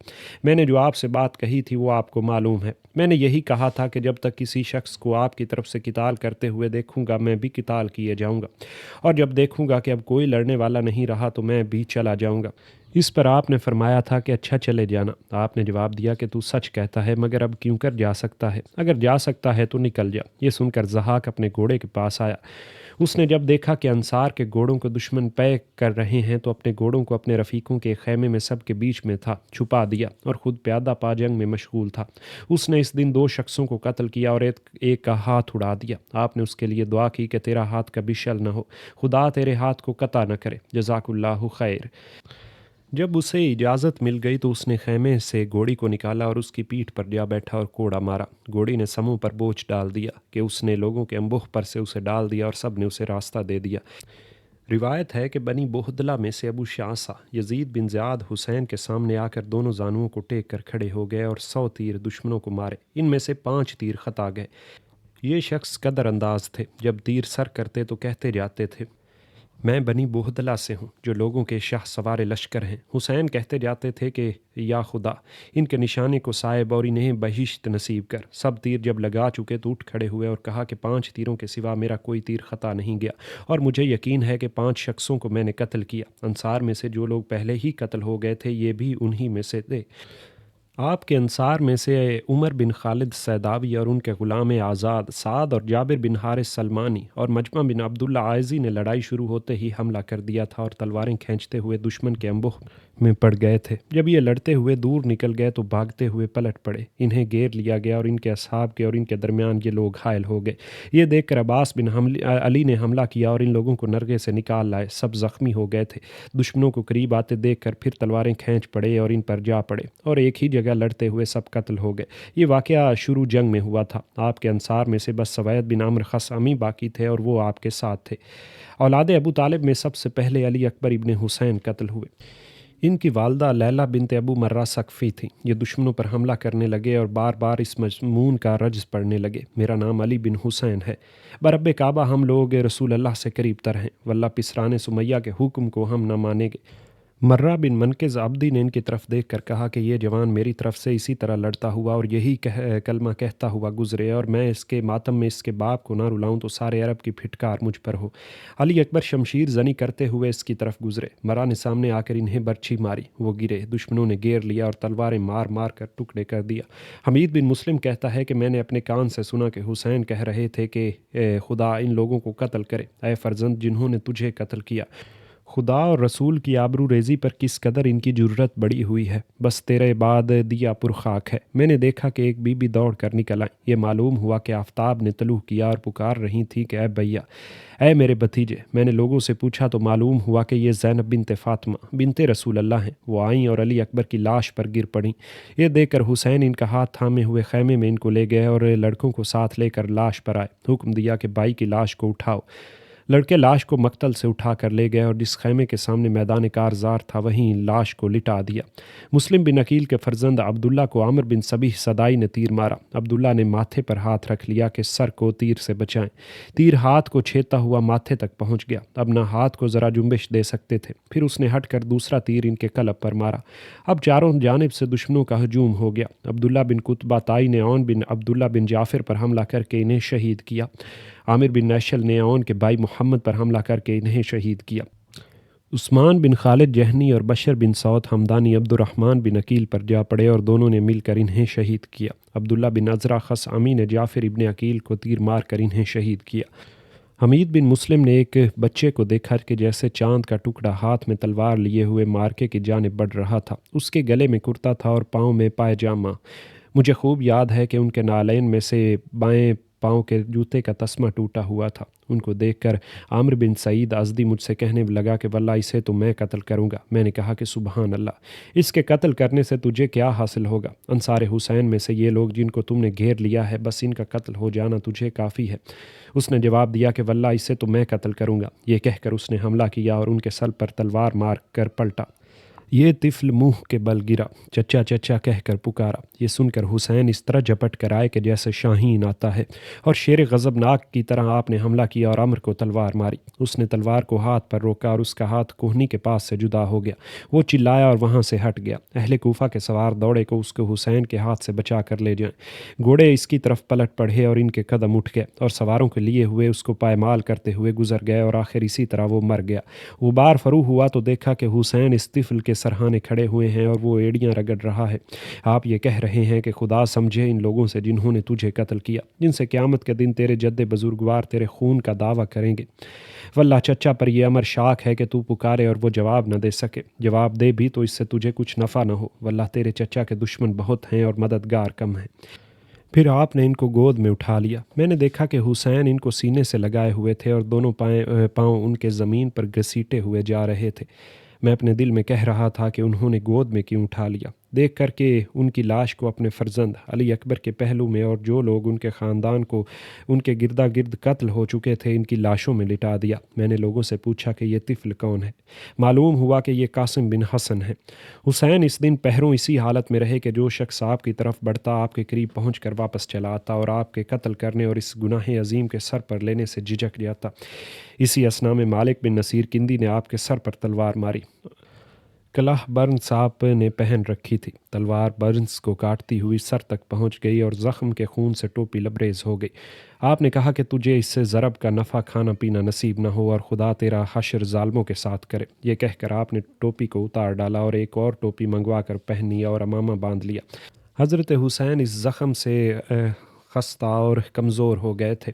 میں نے جو آپ سے بات کہی تھی وہ آپ کو معلوم ہے۔ میں نے یہی کہا تھا کہ جب تک کسی شخص کو آپ کی طرف سے قتال کرتے ہوئے دیکھوں گا میں بھی قتال کیے جاؤں گا، اور جب دیکھوں گا کہ اب کوئی لڑنے والا نہیں رہا تو میں بھی چلا جاؤں گا۔ اس پر آپ نے فرمایا تھا کہ اچھا چلے جانا۔ آپ نے جواب دیا کہ تو سچ کہتا ہے، مگر اب کیوں کر جا سکتا ہے؟ اگر جا سکتا ہے تو نکل جا۔ یہ سن کر ضحاک اپنے گھوڑے کے پاس آیا۔ اس نے جب دیکھا کہ انصار کے گھوڑوں کو دشمن پیک کر رہے ہیں تو اپنے گھوڑوں کو اپنے رفیقوں کے خیمے میں سب کے بیچ میں تھا چھپا دیا اور خود پیادہ پا جنگ میں مشغول تھا۔ اس نے اس دن 2 شخصوں کو قتل کیا اور ایک کا ہاتھ اڑا دیا۔ آپ نے اس کے لیے دعا کی کہ تیرا ہاتھ کبھی شل نہ ہو، خدا تیرے ہاتھ کو قطع نہ کرے، جزاک اللہ خیر۔ جب اسے اجازت مل گئی تو اس نے خیمے سے گھوڑی کو نکالا اور اس کی پیٹھ پر جا بیٹھا اور کوڑا مارا۔ گھوڑی نے سموں پر بوجھ ڈال دیا کہ اس نے لوگوں کے انبوہ پر سے اسے ڈال دیا اور سب نے اسے راستہ دے دیا۔ روایت ہے کہ بنی بہدلہ میں سے ابو شعثہ یزید بن زیاد حسین کے سامنے آ کر دونوں زانوؤں کو ٹیک کر کھڑے ہو گئے اور 100 تیر دشمنوں کو مارے، ان میں سے 5 تیر خطا گئے۔ یہ شخص قدر انداز تھے، جب تیر سر کرتے تو کہتے جاتے تھے میں بنی بہدلہ سے ہوں جو لوگوں کے شاہ سوار لشکر ہیں۔ حسین کہتے جاتے تھے کہ یا خدا ان کے نشانے کو صائب اور انہیں بہشت نصیب کر۔ سب تیر جب لگا چکے تو اٹھ کھڑے ہوئے اور کہا کہ 5 تیروں کے سوا میرا کوئی تیر خطا نہیں گیا، اور مجھے یقین ہے کہ 5 شخصوں کو میں نے قتل کیا۔ انصار میں سے جو لوگ پہلے ہی قتل ہو گئے تھے یہ بھی انہی میں سے تھے۔ آپ کے انصار میں سے عمر بن خالد سیداوی اور ان کے غلام آزاد سعد اور جابر بن حارث سلمانی اور مجمع بن عبداللہ عائزی نے لڑائی شروع ہوتے ہی حملہ کر دیا تھا اور تلواریں کھینچتے ہوئے دشمن کے انبوہ میں پڑ گئے تھے۔ جب یہ لڑتے ہوئے دور نکل گئے تو بھاگتے ہوئے پلٹ پڑے، انہیں گھیر لیا گیا اور ان کے اصحاب کے اور ان کے درمیان یہ لوگ گھائل ہو گئے۔ یہ دیکھ کر عباس بن علی نے حملہ کیا اور ان لوگوں کو نرغے سے نکال لائے، سب زخمی ہو گئے تھے۔ دشمنوں کو قریب آتے دیکھ کر پھر تلواریں کھینچ پڑے اور ان پر جا پڑے اور ایک ہی جگہ لڑتے ہوئے سب قتل ہو گئے۔ یہ واقعہ شروع جنگ میں ہوا تھا۔ آپ کے انصار میں سے بس سوید بن عمر خثعمی باقی تھے اور وہ آپ کے ساتھ تھے۔ اولاد ابو طالب میں سب سے پہلے علی اکبر ابن حسین قتل ہوئے۔ ان کی والدہ لیلہ بنت ابو مرہ ثقفی تھیں۔ یہ دشمنوں پر حملہ کرنے لگے اور بار بار اس مضمون کا رجز پڑھنے لگے، میرا نام علی بن حسین ہے، برب کعبہ ہم لوگ رسول اللہ سے قریب تر ہیں، واللہ پسران سمیہ کے حکم کو ہم نہ مانیں گے۔ مرہ بن منقذ عبدی نے ان کی طرف دیکھ کر کہا کہ یہ جوان میری طرف سے اسی طرح لڑتا ہوا اور یہی کلمہ کہتا ہوا گزرے، اور میں اس کے ماتم میں اس کے باپ کو نہ رلاؤں تو سارے عرب کی پھٹکار مجھ پر ہو۔ علی اکبر شمشیر زنی کرتے ہوئے اس کی طرف گزرے، مرہ نے سامنے آ کر انہیں برچھی ماری، وہ گرے، دشمنوں نے گھیر لیا اور تلواریں مار مار کر ٹکڑے کر دیا۔ حمید بن مسلم کہتا ہے کہ میں نے اپنے کان سے سنا کہ حسین کہہ رہے تھے کہ اے خدا ان لوگوں کو قتل کرے، اے فرزند جنہوں نے تجھے قتل کیا، خدا اور رسول کی آبرو ریزی پر کس قدر ان کی جرت بڑی ہوئی ہے، بس تیرے بعد دیا پر خاک ہے۔ میں نے دیکھا کہ ایک بی بی دوڑ کر نکل آئیں، یہ معلوم ہوا کہ آفتاب نے طلوع کیا اور پکار رہی تھی کہ اے بھیا، اے میرے بھتیجے۔ میں نے لوگوں سے پوچھا تو معلوم ہوا کہ یہ زینب بنت فاطمہ بنت رسول اللہ ہیں۔ وہ آئیں اور علی اکبر کی لاش پر گر پڑیں۔ یہ دیکھ کر حسین ان کا ہاتھ تھامے ہوئے خیمے میں ان کو لے گئے اور لڑکوں کو ساتھ لے کر لاش پر آئے، حکم دیا کہ بھائی کی لاش کو اٹھاؤ۔ لڑکے لاش کو مقتل سے اٹھا کر لے گئے اور جس خیمے کے سامنے میدان کارزار تھا وہیں لاش کو لٹا دیا۔ مسلم بن عقیل کے فرزند عبداللہ کو عامر بن صبیح صدائی نے تیر مارا۔ عبداللہ نے ماتھے پر ہاتھ رکھ لیا کہ سر کو تیر سے بچائیں۔ تیر ہاتھ کو چھیدتا ہوا ماتھے تک پہنچ گیا، اب نہ ہاتھ کو ذرا جنبش دے سکتے تھے۔ پھر اس نے ہٹ کر دوسرا تیر ان کے قلب پر مارا۔ اب چاروں جانب سے دشمنوں کا ہجوم ہو گیا۔ عبداللہ بن قطبہ تائی نے عون بن عبداللہ بن جعفر پر حملہ کر کے انہیں شہید کیا۔ عامر بن نیشل نے عون کے بھائی محمد پر حملہ کر کے انہیں شہید کیا۔ عثمان بن خالد جہنی اور بشر بن سعود حمدانی عبد الرحمن بن عقیل پر جا پڑے اور دونوں نے مل کر انہیں شہید کیا۔ عبداللہ بن عزرا خثعمی نے جعفر ابن عقیل کو تیر مار کر انہیں شہید کیا۔ حمید بن مسلم نے ایک بچے کو دیکھا کہ جیسے چاند کا ٹکڑا ہاتھ میں تلوار لیے ہوئے مارکے کی جانب بڑھ رہا تھا، اس کے گلے میں کرتا تھا اور پاؤں میں پائجامہ۔ مجھے خوب یاد ہے کہ ان کے نالین میں سے بائیں پاؤں کے جوتے کا تسمہ ٹوٹا ہوا تھا۔ ان کو دیکھ کر عامر بن سعید ازدی مجھ سے کہنے لگا کہ واللہ اسے تو میں قتل کروں گا۔ میں نے کہا کہ سبحان اللہ، اس کے قتل کرنے سے تجھے کیا حاصل ہوگا؟ انصار حسین میں سے یہ لوگ جن کو تم نے گھیر لیا ہے، بس ان کا قتل ہو جانا تجھے کافی ہے۔ اس نے جواب دیا کہ واللہ اسے تو میں قتل کروں گا۔ یہ کہہ کر اس نے حملہ کیا اور ان کے سر پر تلوار مار کر پلٹا۔ یہ طفل منہ کے بل گرا، چچا چچا کہہ کر پکارا۔ یہ سن کر حسین اس طرح جھپٹ کر آئے کہ جیسے شاہین آتا ہے، اور شیر غضبناک کی طرح آپ نے حملہ کیا اور عمر کو تلوار ماری۔ اس نے تلوار کو ہاتھ پر روکا اور اس کا ہاتھ کوہنی کے پاس سے جدا ہو گیا۔ وہ چلایا اور وہاں سے ہٹ گیا۔ اہل کوفہ کے سوار دوڑے کو اس کو حسین کے ہاتھ سے بچا کر لے جائیں۔ گھوڑے اس کی طرف پلٹ پڑے اور ان کے قدم اٹھ گئے، اور سواروں کے لیے ہوئے اس کو پائمال کرتے ہوئے گزر گئے، اور آخر اسی طرح وہ مر گیا۔ غبار فرو ہوا تو دیکھا کہ حسین اس طفل کے سرہانے کھڑے ہوئے ہیں اور وہ ایڑیاں رگڑ رہا ہے۔ آپ یہ کہہ رہے ہیں کہ خدا سمجھے ان لوگوں سے جنہوں نے تجھے قتل کیا، جن سے قیامت کے دن تیرے جد بزرگوار تیرے خون کا دعویٰ کریں گے۔ واللہ چچا پر یہ امر شاک ہے کہ تو پکارے اور وہ جواب نہ دے سکے۔ جواب دے بھی تو اس سے تجھے کچھ نفع نہ ہو۔ واللہ تیرے چچا کے دشمن بہت ہیں اور مددگار کم ہیں۔ پھر آپ نے ان کو گود میں اٹھا لیا۔ میں نے دیکھا کہ حسین ان کو سینے سے لگائے ہوئے تھے اور دونوں پاؤں ان کے زمین پر گھسیٹے ہوئے جا رہے تھے۔ میں اپنے دل میں کہہ رہا تھا کہ انہوں نے گود میں کیوں اٹھا لیا، دیکھ کر کہ ان کی لاش کو اپنے فرزند علی اکبر کے پہلو میں اور جو لوگ ان کے خاندان کو ان کے گردا گرد قتل ہو چکے تھے ان کی لاشوں میں لٹا دیا۔ میں نے لوگوں سے پوچھا کہ یہ طفل کون ہے؟ معلوم ہوا کہ یہ قاسم بن حسن ہے۔ حسین اس دن پہروں اسی حالت میں رہے کہ جو شخص آپ کی طرف بڑھتا آپ کے قریب پہنچ کر واپس چلا آتا اور آپ کے قتل کرنے اور اس گناہ عظیم کے سر پر لینے سے جھجک جاتا۔ اسی اثنا میں مالک بن نصیر کندی نے آپ کے سر پر تلوار ماری۔ کلہ برنس آپ نے پہن رکھی تھی۔ تلوار برنس کو کاٹتی ہوئی سر تک پہنچ گئی اور زخم کے خون سے ٹوپی لبریز ہو گئی۔ آپ نے کہا کہ تجھے اس سے ضرب کا نفع کھانا پینا نصیب نہ ہو اور خدا تیرا حشر ظالموں کے ساتھ کرے۔ یہ کہہ کر آپ نے ٹوپی کو اتار ڈالا اور ایک اور ٹوپی منگوا کر پہنی اور امامہ باندھ لیا۔ حضرت حسین اس زخم سے خستہ اور کمزور ہو گئے تھے۔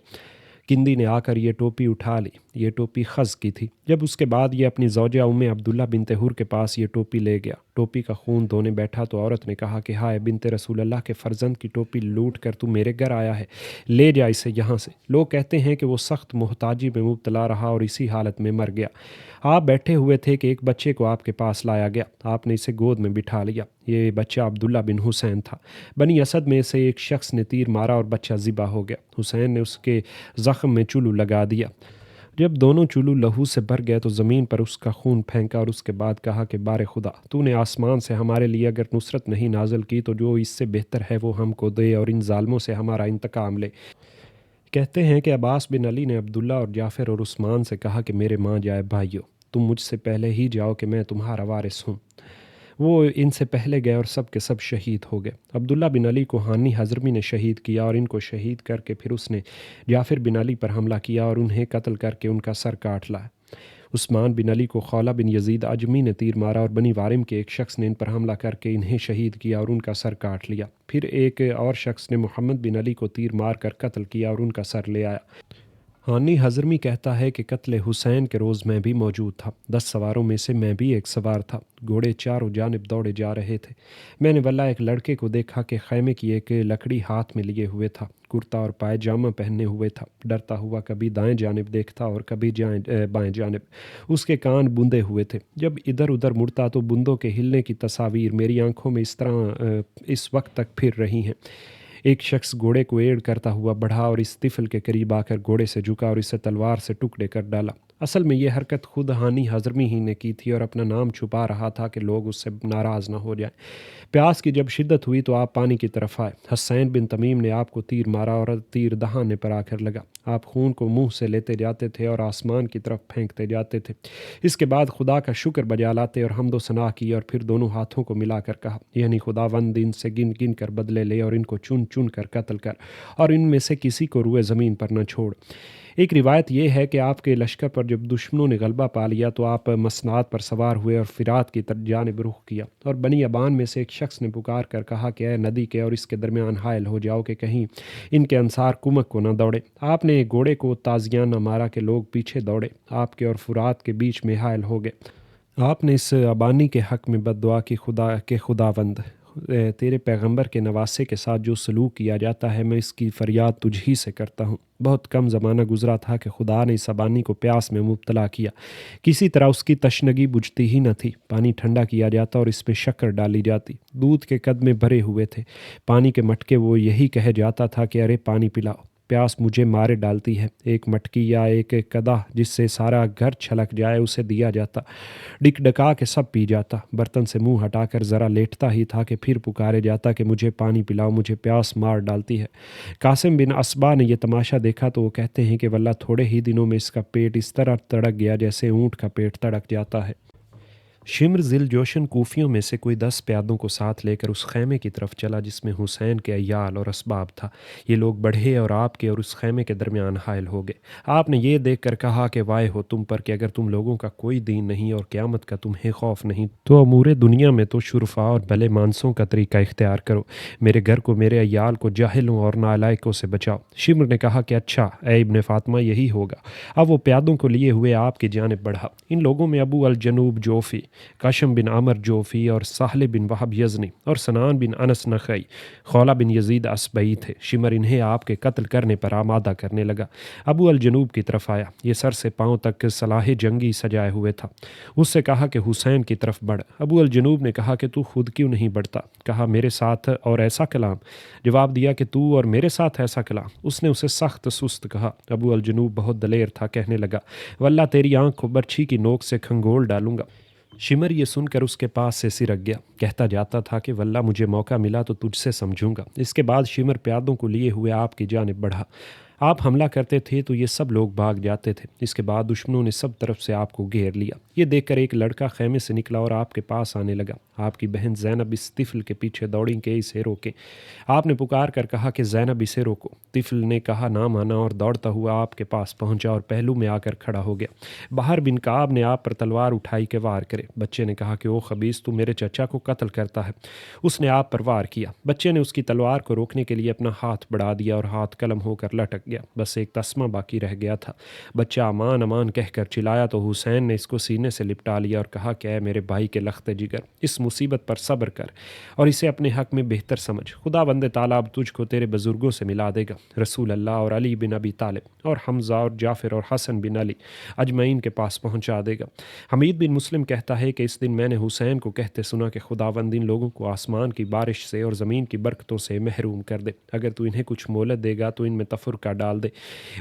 کندی نے آ کر یہ ٹوپی اٹھا لی۔ یہ ٹوپی خز کی تھی۔ جب اس کے بعد یہ اپنی زوجہ عبداللہ بنت حر کے پاس یہ ٹوپی لے گیا، ٹوپی کا خون دھونے بیٹھا تو عورت نے کہا کہ ہائے بنت رسول اللہ کے فرزند کی ٹوپی لوٹ کر تو میرے گھر آیا ہے، لے جا اسے یہاں سے۔ لوگ کہتے ہیں کہ وہ سخت محتاجی میں مبتلا رہا اور اسی حالت میں مر گیا۔ آپ بیٹھے ہوئے تھے کہ ایک بچے کو آپ کے پاس لایا گیا۔ آپ نے اسے گود میں بٹھا لیا۔ یہ بچہ عبداللہ بن حسین تھا۔ بنی اسد میں سے ایک شخص نے تیر مارا اور بچہ ذبح ہو گیا۔ حسین نے اس کے زخم میں چولو لگا دیا۔ جب دونوں چولو لہو سے بھر گئے تو زمین پر اس کا خون پھینکا اور اس کے بعد کہا کہ بار خدا، تو نے آسمان سے ہمارے لیے اگر نصرت نہیں نازل کی تو جو اس سے بہتر ہے وہ ہم کو دے اور ان ظالموں سے ہمارا انتقام لے۔ کہتے ہیں کہ عباس بن علی نے عبداللہ اور جعفر اور عثمان سے کہا کہ میرے ماں جائے بھائیو، تم مجھ سے پہلے ہی جاؤ کہ میں تمہارا وارث ہوں۔ وہ ان سے پہلے گئے اور سب کے سب شہید ہو گئے۔ عبداللہ بن علی کو ہانی حضرمی نے شہید کیا اور ان کو شہید کر کے پھر اس نے جعفر بن علی پر حملہ کیا اور انہیں قتل کر کے ان کا سر کاٹ لایا۔ عثمان بن علی کو خولہ بن یزید عجمی نے تیر مارا اور بنی وارم کے ایک شخص نے ان پر حملہ کر کے انہیں شہید کیا اور ان کا سر کاٹ لیا۔ پھر ایک اور شخص نے محمد بن علی کو تیر مار کر قتل کیا اور ان کا سر لے آیا۔ ہانی حضرمی کہتا ہے کہ قتل حسین کے روز میں بھی موجود تھا۔ 10 سواروں میں سے میں بھی ایک سوار تھا۔ گھوڑے چاروں جانب دوڑے جا رہے تھے۔ میں نے واللہ ایک لڑکے کو دیکھا کہ خیمے کی ایک لکڑی ہاتھ میں لیے ہوئے تھا، کرتا اور پائجامہ پہنے ہوئے تھا، ڈرتا ہوا کبھی دائیں جانب دیکھتا اور کبھی بائیں جانب۔ اس کے کان بندے ہوئے تھے۔ جب ادھر ادھر مڑتا تو بندوں کے ہلنے کی تصاویر میری آنکھوں میں اس طرح اس وقت تک پھر رہی ہیں۔ ایک شخص گھوڑے کو ایڑ کرتا ہوا بڑھا اور اس طفل کے قریب آ کر گھوڑے سے جھکا اور اسے تلوار سے ٹکڑے کر ڈالا۔ اصل میں یہ حرکت خود ہانی حضرمی ہی نے کی تھی اور اپنا نام چھپا رہا تھا کہ لوگ اس سے ناراض نہ ہو جائیں۔ پیاس کی جب شدت ہوئی تو آپ پانی کی طرف آئے۔ حسین بن تمیم نے آپ کو تیر مارا اور تیر دہانے پر آ کر لگا۔ آپ خون کو منہ سے لیتے جاتے تھے اور آسمان کی طرف پھینکتے جاتے تھے۔ اس کے بعد خدا کا شکر بجا لاتے اور حمد و ثنا کی اور پھر دونوں ہاتھوں کو ملا کر کہا، یعنی خداوند ان سے گن گن کر بدلے لے اور ان کو چن چن کر قتل کر اور ان میں سے کسی کو روئے زمین پر نہ چھوڑ۔ ایک روایت یہ ہے کہ آپ کے لشکر پر جب دشمنوں نے غلبہ پا لیا تو آپ مسناد پر سوار ہوئے اور فرات کی جانب رخ کیا، اور بنی ابان میں سے ایک شخص نے پکار کر کہا کہ اے ندی کے اور اس کے درمیان حائل ہو جاؤ کہ کہیں ان کے انصار کمک کو نہ دوڑے۔ آپ نے گھوڑے کو تازیانہ مارا کہ لوگ پیچھے دوڑے، آپ کے اور فرات کے بیچ میں حائل ہو گئے۔ آپ نے اس ابانی کے حق میں بد دعا کی، خداوند تیرے پیغمبر کے نواسے کے ساتھ جو سلوک کیا جاتا ہے میں اس کی فریاد تجھ ہی سے کرتا ہوں۔ بہت کم زمانہ گزرا تھا کہ خدا نے اس ابانی کو پیاس میں مبتلا کیا۔ کسی طرح اس کی تشنگی بجھتی ہی نہ تھی۔ پانی ٹھنڈا کیا جاتا اور اس میں شکر ڈالی جاتی۔ دودھ کے قدمے بھرے ہوئے تھے، پانی کے مٹکے، وہ یہی کہہ جاتا تھا کہ ارے پانی پلاؤ، پیاس مجھے مارے ڈالتی ہے۔ ایک مٹکی یا ایک قدح جس سے سارا گھر چھلک جائے اسے دیا جاتا، ڈک ڈکا کے سب پی جاتا۔ برتن سے منہ ہٹا کر ذرا لیٹتا ہی تھا کہ پھر پکارے جاتا کہ مجھے پانی پلاؤ، مجھے پیاس مار ڈالتی ہے۔ قاسم بن اسبا نے یہ تماشا دیکھا تو وہ کہتے ہیں کہ واللہ تھوڑے ہی دنوں میں اس کا پیٹ اس طرح تڑک گیا جیسے اونٹ کا پیٹ تڑک جاتا ہے۔ شمر ذیل جوشن کوفیوں میں سے کوئی 10 پیادوں کو ساتھ لے کر اس خیمے کی طرف چلا جس میں حسین کے عیال اور اسباب تھا۔ یہ لوگ بڑھے اور آپ کے اور اس خیمے کے درمیان حائل ہو گئے۔ آپ نے یہ دیکھ کر کہا کہ وائے ہو تم پر کہ اگر تم لوگوں کا کوئی دین نہیں اور قیامت کا تمہیں خوف نہیں تو امور دنیا میں تو شرفاء اور بھلے مانسوں کا طریقہ اختیار کرو، میرے گھر کو، میرے عیال کو جاہلوں اور نالائقوں سے بچاؤ۔ شمر نے کہا کہ اچھا اے ابن فاطمہ یہی ہوگا۔ اب وہ پیادوں کو لیے ہوئے آپ کی جانب بڑھا۔ ان لوگوں میں ابو الجنوب جوفی، قشم بن عمر جوفی اور سہل بن وہب یزنی اور سنان بن انس نخعی، خولہ بن یزید اسبئی تھے۔ شمر انہیں آپ کے قتل کرنے پر آمادہ کرنے لگا۔ ابو الجنوب کی طرف آیا، یہ سر سے پاؤں تک سلاح جنگی سجائے ہوئے تھا۔ اس سے کہا کہ حسین کی طرف بڑھ۔ ابو الجنوب نے کہا کہ تو خود کیوں نہیں بڑھتا؟ کہا میرے ساتھ اور ایسا کلام؟ جواب دیا کہ تو اور میرے ساتھ ایسا کلام؟ اس نے اسے سخت سست کہا۔ ابو الجنوب بہت دلیر تھا، کہنے لگا واللہ تیری آنکھ کو برچھی کی نوک سے کھنگول ڈالوں گا۔ شمر یہ سن کر اس کے پاس سے سرک گیا، کہتا جاتا تھا کہ واللہ مجھے موقع ملا تو تجھ سے سمجھوں گا۔ اس کے بعد شمر پیادوں کو لیے ہوئے آپ کی جانب بڑھا۔ آپ حملہ کرتے تھے تو یہ سب لوگ بھاگ جاتے تھے۔ اس کے بعد دشمنوں نے سب طرف سے آپ کو گھیر لیا۔ یہ دیکھ کر ایک لڑکا خیمے سے نکلا اور آپ کے پاس آنے لگا۔ آپ کی بہن زینب اس طفل کے پیچھے دوڑی کہ اسے روکیں۔ آپ نے پکار کر کہا کہ زینب اسے روکو۔ طفل نے کہا نہ مانا اور دوڑتا ہوا آپ کے پاس پہنچا اور پہلو میں آ کر کھڑا ہو گیا۔ بہر بن کعب نے آپ پر تلوار اٹھائی کہ وار کرے۔ بچے نے کہا کہ او خبیث تو میرے چچا کو قتل کرتا ہے۔ اس نے آپ پر وار کیا۔ بچے نے اس کی تلوار کو روکنے کے لیے اپنا ہاتھ بڑھا دیا اور ہاتھ قلم ہو کر لٹک گیا، بس ایک تسمہ باقی رہ گیا تھا۔ بچہ امان امان کہہ کر چلایا تو حسین نے اس کو سینے سے لپٹا لیا اور کہا کہ اے میرے بھائی کے لخت جگر، اس مصیبت پر صبر کر اور اسے اپنے حق میں بہتر سمجھ۔ خدا بند تعالیٰ اب تجھ کو تیرے بزرگوں سے ملا دے گا، رسول اللہ اور علی بن ابی طالب اور حمزہ اور جعفر اور حسن بن علی اجمعین کے پاس پہنچا دے گا۔ حمید بن مسلم کہتا ہے کہ اس دن میں نے حسین کو کہتے سنا کہ خداوند ان لوگوں کو آسمان کی بارش سے اور زمین کی برکتوں سے محروم کر دے، اگر تو انہیں کچھ مہلت دے گا تو ان میں تفرقہ ڈال دے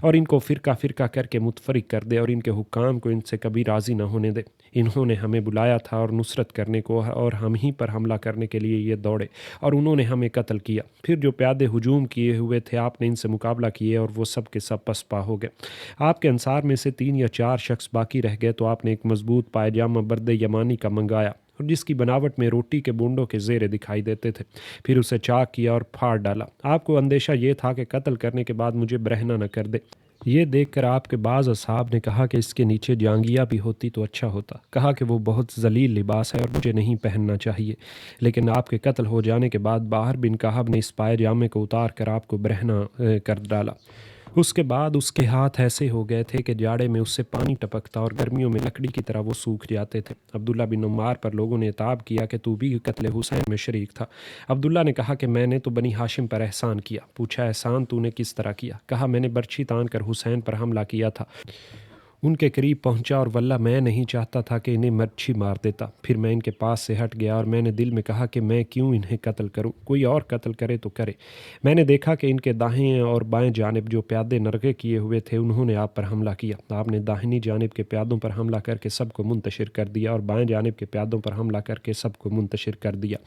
اور ان کو فرقہ فرقہ کر کے متفرق کر دے اور ان کے حکام کو ان سے کبھی راضی نہ ہونے دے۔ انہوں نے ہمیں بلایا تھا اور نصرت کرنے کو اور ہم ہی پر حملہ کرنے کے لیے یہ دوڑے اور انہوں نے ہمیں قتل کیا۔ پھر جو پیادے ہجوم کیے ہوئے تھے آپ نے ان سے مقابلہ کیے اور وہ سب کے سب پسپا ہو گئے۔ آپ کے انصار میں سے 3 یا 4 شخص باقی رہ گئے تو آپ نے ایک مضبوط پائجامہ برد یمانی کا منگایا اور جس کی بناوٹ میں روٹی کے بونڈوں کے زیرے دکھائی دیتے تھے، پھر اسے چاک کیا اور پھاڑ ڈالا۔ آپ کو اندیشہ یہ تھا کہ قتل کرنے کے بعد مجھے برہنہ نہ کر دے۔ یہ دیکھ کر آپ کے بعض اصحاب نے کہا کہ اس کے نیچے جانگیا بھی ہوتی تو اچھا ہوتا۔ کہا کہ وہ بہت ذلیل لباس ہے اور مجھے نہیں پہننا چاہیے، لیکن آپ کے قتل ہو جانے کے بعد باہر بن کعب نے اس پائے جامے کو اتار کر آپ کو برہنہ کر ڈالا۔ اس کے بعد اس کے ہاتھ ایسے ہو گئے تھے کہ جاڑے میں اس سے پانی ٹپکتا اور گرمیوں میں لکڑی کی طرح وہ سوکھ جاتے تھے۔ عبداللہ بن عمار پر لوگوں نے عتاب کیا کہ تو بھی قتل حسین میں شریک تھا۔ عبداللہ نے کہا کہ میں نے تو بنی ہاشم پر احسان کیا۔ پوچھا احسان تو نے کس طرح کیا؟ کہا میں نے برچھی تان کر حسین پر حملہ کیا تھا، ان کے قریب پہنچا اور واللہ میں نہیں چاہتا تھا کہ انہیں مرچھی مار دیتا۔ پھر میں ان کے پاس سے ہٹ گیا اور میں نے دل میں کہا کہ میں کیوں انہیں قتل کروں، کوئی اور قتل کرے تو کرے۔ میں نے دیکھا کہ ان کے دائیں اور بائیں جانب جو پیادے نرغے کیے ہوئے تھے انہوں نے آپ پر حملہ کیا۔ آپ نے داہنی جانب کے پیادوں پر حملہ کر کے سب کو منتشر کر دیا اور بائیں جانب کے پیادوں پر حملہ کر کے سب کو منتشر کر دیا۔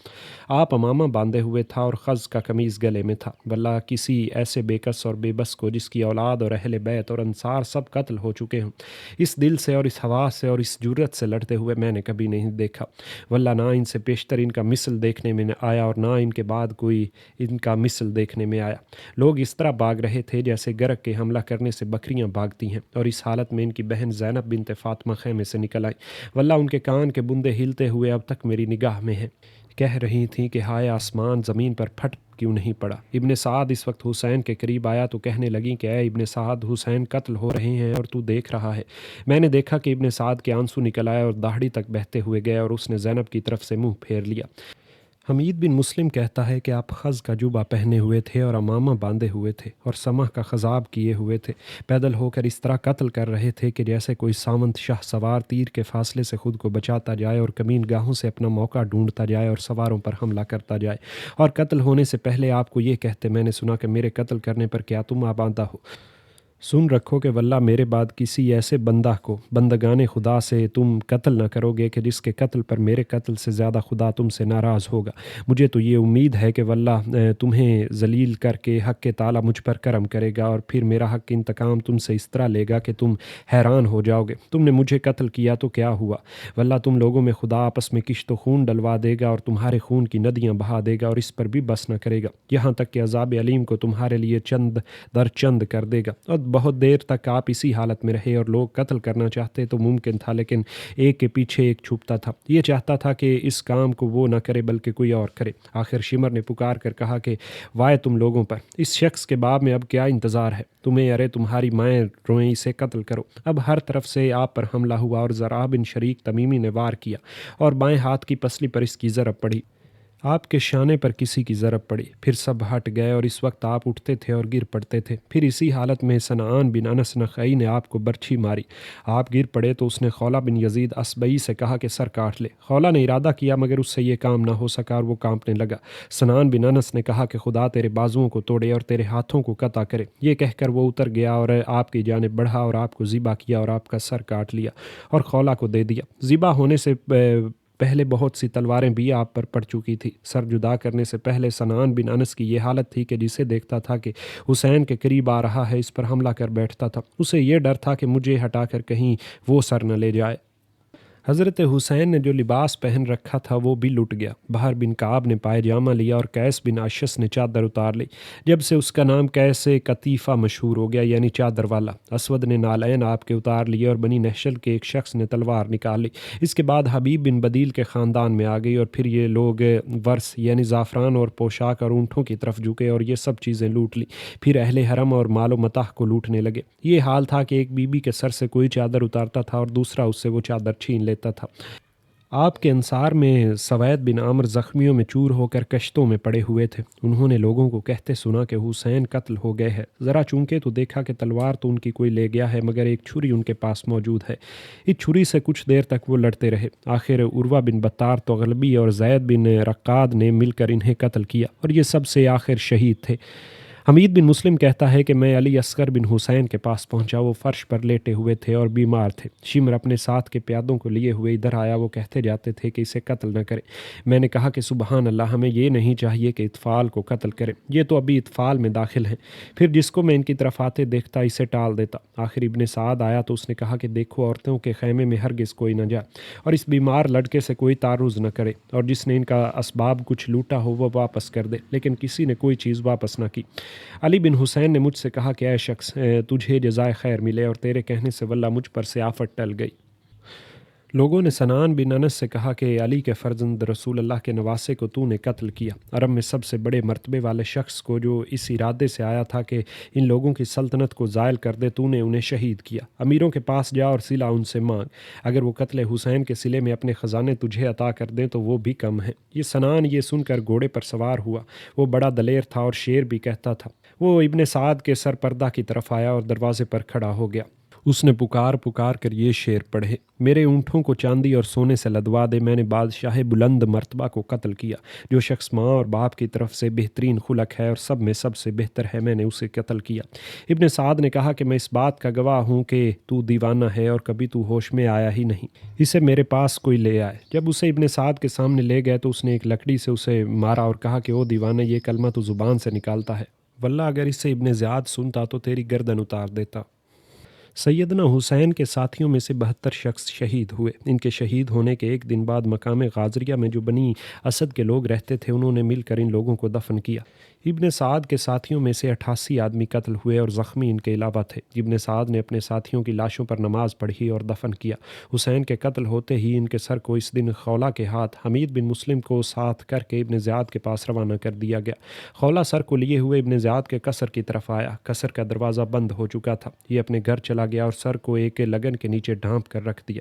آپ امامہ باندھے ہوئے تھا اور خز کا قمیض گلے میں تھا۔ واللہ کسی ایسے بے کس اور بے بس کو جس کی اولاد اور اہل بیت اور انصار سب قتل ہو چکے ہوں، اس دل سے اور اس ہوا سے اور اس جرأت سے لڑتے ہوئے میں نے کبھی نہیں دیکھا۔ واللہ نہ ان سے پیشتر ان کا مثل دیکھنے میں آیا اور نہ ان کے بعد کوئی ان کا مثل دیکھنے میں آیا۔ لوگ اس طرح بھاگ رہے تھے جیسے گرگ کے حملہ کرنے سے بکریاں بھاگتی ہیں، اور اس حالت میں ان کی بہن زینب بنت فاطمہ خیمے سے نکل آئی۔ واللہ ان کے کان کے بندے ہلتے ہوئے اب تک میری نگاہ میں ہیں۔ کہہ رہی تھیں کہ ہائے آسمان زمین پر پھٹ کیوں نہیں پڑا۔ ابن سعد اس وقت حسین کے قریب آیا تو کہنے لگی کہ اے ابن سعد، حسین قتل ہو رہے ہیں اور تو دیکھ رہا ہے۔ میں نے دیکھا کہ ابن سعد کے آنسو نکل آئے اور داڑھی تک بہتے ہوئے گئے اور اس نے زینب کی طرف سے منہ پھیر لیا۔ حمید بن مسلم کہتا ہے کہ آپ خز کا جوبہ پہنے ہوئے تھے اور امامہ باندھے ہوئے تھے اور سمح کا خضاب کیے ہوئے تھے، پیدل ہو کر اس طرح قتل کر رہے تھے کہ جیسے کوئی ساونت شاہ سوار تیر کے فاصلے سے خود کو بچاتا جائے اور کمین گاہوں سے اپنا موقع ڈھونڈتا جائے اور سواروں پر حملہ کرتا جائے، اور قتل ہونے سے پہلے آپ کو یہ کہتے میں نے سنا کہ میرے قتل کرنے پر کیا تم آبادہ ہو؟ سن رکھو کہ واللہ میرے بعد کسی ایسے بندہ کو بندگان خدا سے تم قتل نہ کرو گے کہ جس کے قتل پر میرے قتل سے زیادہ خدا تم سے ناراض ہوگا۔ مجھے تو یہ امید ہے کہ واللہ تمہیں ذلیل کر کے حق کے تعالی مجھ پر کرم کرے گا اور پھر میرا حق انتقام تم سے اس طرح لے گا کہ تم حیران ہو جاؤ گے۔ تم نے مجھے قتل کیا تو کیا ہوا؟ واللہ تم لوگوں میں خدا آپس میں کشت و خون ڈلوا دے گا اور تمہارے خون کی ندیاں بہا دے گا اور اس پر بھی بس نہ کرے گا، یہاں تک کہ عذاب علیم کو تمہارے لیے چند در چند کر دے گا۔ اور بہت دیر تک آپ اسی حالت میں رہے اور لوگ قتل کرنا چاہتے تو ممکن تھا، لیکن ایک کے پیچھے ایک چھپتا تھا، یہ چاہتا تھا کہ اس کام کو وہ نہ کرے بلکہ کوئی اور کرے۔ آخر شمر نے پکار کر کہا کہ وائے تم لوگوں پر، اس شخص کے باب میں اب کیا انتظار ہے تمہیں؟ ارے تمہاری مائیں روئیں، اسے قتل کرو۔ اب ہر طرف سے آپ پر حملہ ہوا اور زرع بن شریک تمیمی نے وار کیا اور بائیں ہاتھ کی پسلی پر اس کی ضرب پڑی، آپ کے شانے پر کسی کی ضرب پڑی، پھر سب ہٹ گئے اور اس وقت آپ اٹھتے تھے اور گر پڑتے تھے۔ پھر اسی حالت میں سنعان بن انس نخعی نے آپ کو برچھی ماری، آپ گر پڑے تو اس نے خولہ بن یزید اسبئی سے کہا کہ سر کاٹ لے۔ خولہ نے ارادہ کیا مگر اس سے یہ کام نہ ہو سکا اور وہ کانپنے لگا۔ سنعان بن انس نے کہا کہ خدا تیرے بازوؤں کو توڑے اور تیرے ہاتھوں کو قطع کرے۔ یہ کہہ کر وہ اتر گیا اور آپ کی جانب بڑھا اور آپ کو ذبح کیا اور آپ کا سر کاٹ لیا اور خولہ کو دے دیا۔ ذبح ہونے سے پہلے بہت سی تلواریں بھی آپ پر پڑ چکی تھی۔ سر جدا کرنے سے پہلے سنعان بن انس کی یہ حالت تھی کہ جسے دیکھتا تھا کہ حسین کے قریب آ رہا ہے اس پر حملہ کر بیٹھتا تھا، اسے یہ ڈر تھا کہ مجھے ہٹا کر کہیں وہ سر نہ لے جائے۔ حضرت حسین نے جو لباس پہن رکھا تھا وہ بھی لٹ گیا۔ بہر بن کعب نے پائجامہ لیا اور قیس بن اشس نے چادر اتار لی، جب سے اس کا نام قیس قطیفہ مشہور ہو گیا، یعنی چادر والا۔ اسود نے نالین آپ کے اتار لیے اور بنی نحشل کے ایک شخص نے تلوار نکال لی۔ اس کے بعد حبیب بن بدیل کے خاندان میں آ گئی اور پھر یہ لوگ ورث یعنی زعفران اور پوشاک اور اونٹوں کی طرف جھکے اور یہ سب چیزیں لوٹ لی، پھر اہل حرم اور مال و متاع کو لوٹنے لگے۔ یہ حال تھا کہ ایک بی بی کے سر سے کوئی چادر اتارتا تھا اور دوسرا اس سے وہ چادر چھین لیتا تھا۔ آپ کے انصار میں سوید بن عامر زخمیوں میں چور ہو کر کشتوں میں پڑے ہوئے تھے، انہوں نے لوگوں کو کہتے سنا کہ حسین قتل ہو گئے ہے، ذرا چونکے تو دیکھا کہ تلوار تو ان کی کوئی لے گیا ہے مگر ایک چھری ان کے پاس موجود ہے۔ اس چھری سے کچھ دیر تک وہ لڑتے رہے، آخر عروہ بن بطار تغلبی اور زید بن رقاد نے مل کر انہیں قتل کیا اور یہ سب سے آخر شہید تھے۔ حمید بن مسلم کہتا ہے کہ میں علی اصغر بن حسین کے پاس پہنچا، وہ فرش پر لیٹے ہوئے تھے اور بیمار تھے۔ شمر اپنے ساتھ کے پیادوں کو لیے ہوئے ادھر آیا، وہ کہتے جاتے تھے کہ اسے قتل نہ کرے۔ میں نے کہا کہ سبحان اللہ، ہمیں یہ نہیں چاہیے کہ اطفال کو قتل کرے، یہ تو ابھی اطفال میں داخل ہیں۔ پھر جس کو میں ان کی طرف آتے دیکھتا اسے ٹال دیتا۔ آخر ابن سعد آیا تو اس نے کہا کہ دیکھو عورتوں کے خیمے میں ہرگز کوئی نہ جائے اور اس بیمار لڑکے سے کوئی تعرض نہ کرے، اور جس نے ان کا اسباب کچھ لوٹا ہو وہ واپس کر دے، لیکن کسی نے کوئی چیز واپس نہ کی۔ علی بن حسین نے مجھ سے کہا کہ اے شخص، تجھے جزائے خیر ملے، اور تیرے کہنے سے واللہ مجھ پر سے آفت ٹل گئی۔ لوگوں نے سنان بن انس سے کہا کہ علی کے فرزند رسول اللہ کے نواسے کو تو نے قتل کیا، عرب میں سب سے بڑے مرتبے والے شخص کو جو اس ارادے سے آیا تھا کہ ان لوگوں کی سلطنت کو زائل کر دے، تو نے انہیں شہید کیا۔ امیروں کے پاس جا اور صلہ ان سے مانگ، اگر وہ قتل حسین کے صلے میں اپنے خزانے تجھے عطا کر دیں تو وہ بھی کم ہیں۔ یہ سنان یہ سن کر گھوڑے پر سوار ہوا، وہ بڑا دلیر تھا اور شعر بھی کہتا تھا۔ وہ ابن سعد کے سر پردہ کی طرف آیا اور دروازے پر کھڑا ہو گیا۔ اس نے پکار پکار کر یہ شعر پڑھے، میرے اونٹوں کو چاندی اور سونے سے لدوا دے، میں نے بادشاہ بلند مرتبہ کو قتل کیا، جو شخص ماں اور باپ کی طرف سے بہترین خلق ہے اور سب میں سب سے بہتر ہے، میں نے اسے قتل کیا۔ ابن سعد نے کہا کہ میں اس بات کا گواہ ہوں کہ تو دیوانہ ہے اور کبھی تو ہوش میں آیا ہی نہیں، اسے میرے پاس کوئی لے آئے۔ جب اسے ابن سعد کے سامنے لے گئے تو اس نے ایک لکڑی سے اسے مارا اور کہا کہ او دیوانہ، یہ کلمہ تو زبان سے نکالتا ہے، واللہ اگر اسے ابن زیاد سنتا تو تیری گردن اتار دیتا۔ سیدنا حسین کے ساتھیوں میں سے 72 شخص شہید ہوئے۔ ان کے شہید ہونے کے ایک دن بعد مقام غازریہ میں جو بنی اسد کے لوگ رہتے تھے، انہوں نے مل کر ان لوگوں کو دفن کیا۔ ابن سعد کے ساتھیوں میں سے 88 آدمی قتل ہوئے اور زخمی ان کے علاوہ تھے۔ ابن سعد نے اپنے ساتھیوں کی لاشوں پر نماز پڑھی اور دفن کیا۔ حسین کے قتل ہوتے ہی ان کے سر کو اس دن خولہ کے ہاتھ حمید بن مسلم کو ساتھ کر کے ابن زیاد کے پاس روانہ کر دیا گیا۔ خولہ سر کو لیے ہوئے ابن زیاد کے قصر کی طرف آیا، قصر کا دروازہ بند ہو چکا تھا، یہ اپنے گھر چلا گیا اور سر کو ایک لگن کے نیچے ڈھانپ کر رکھ دیا۔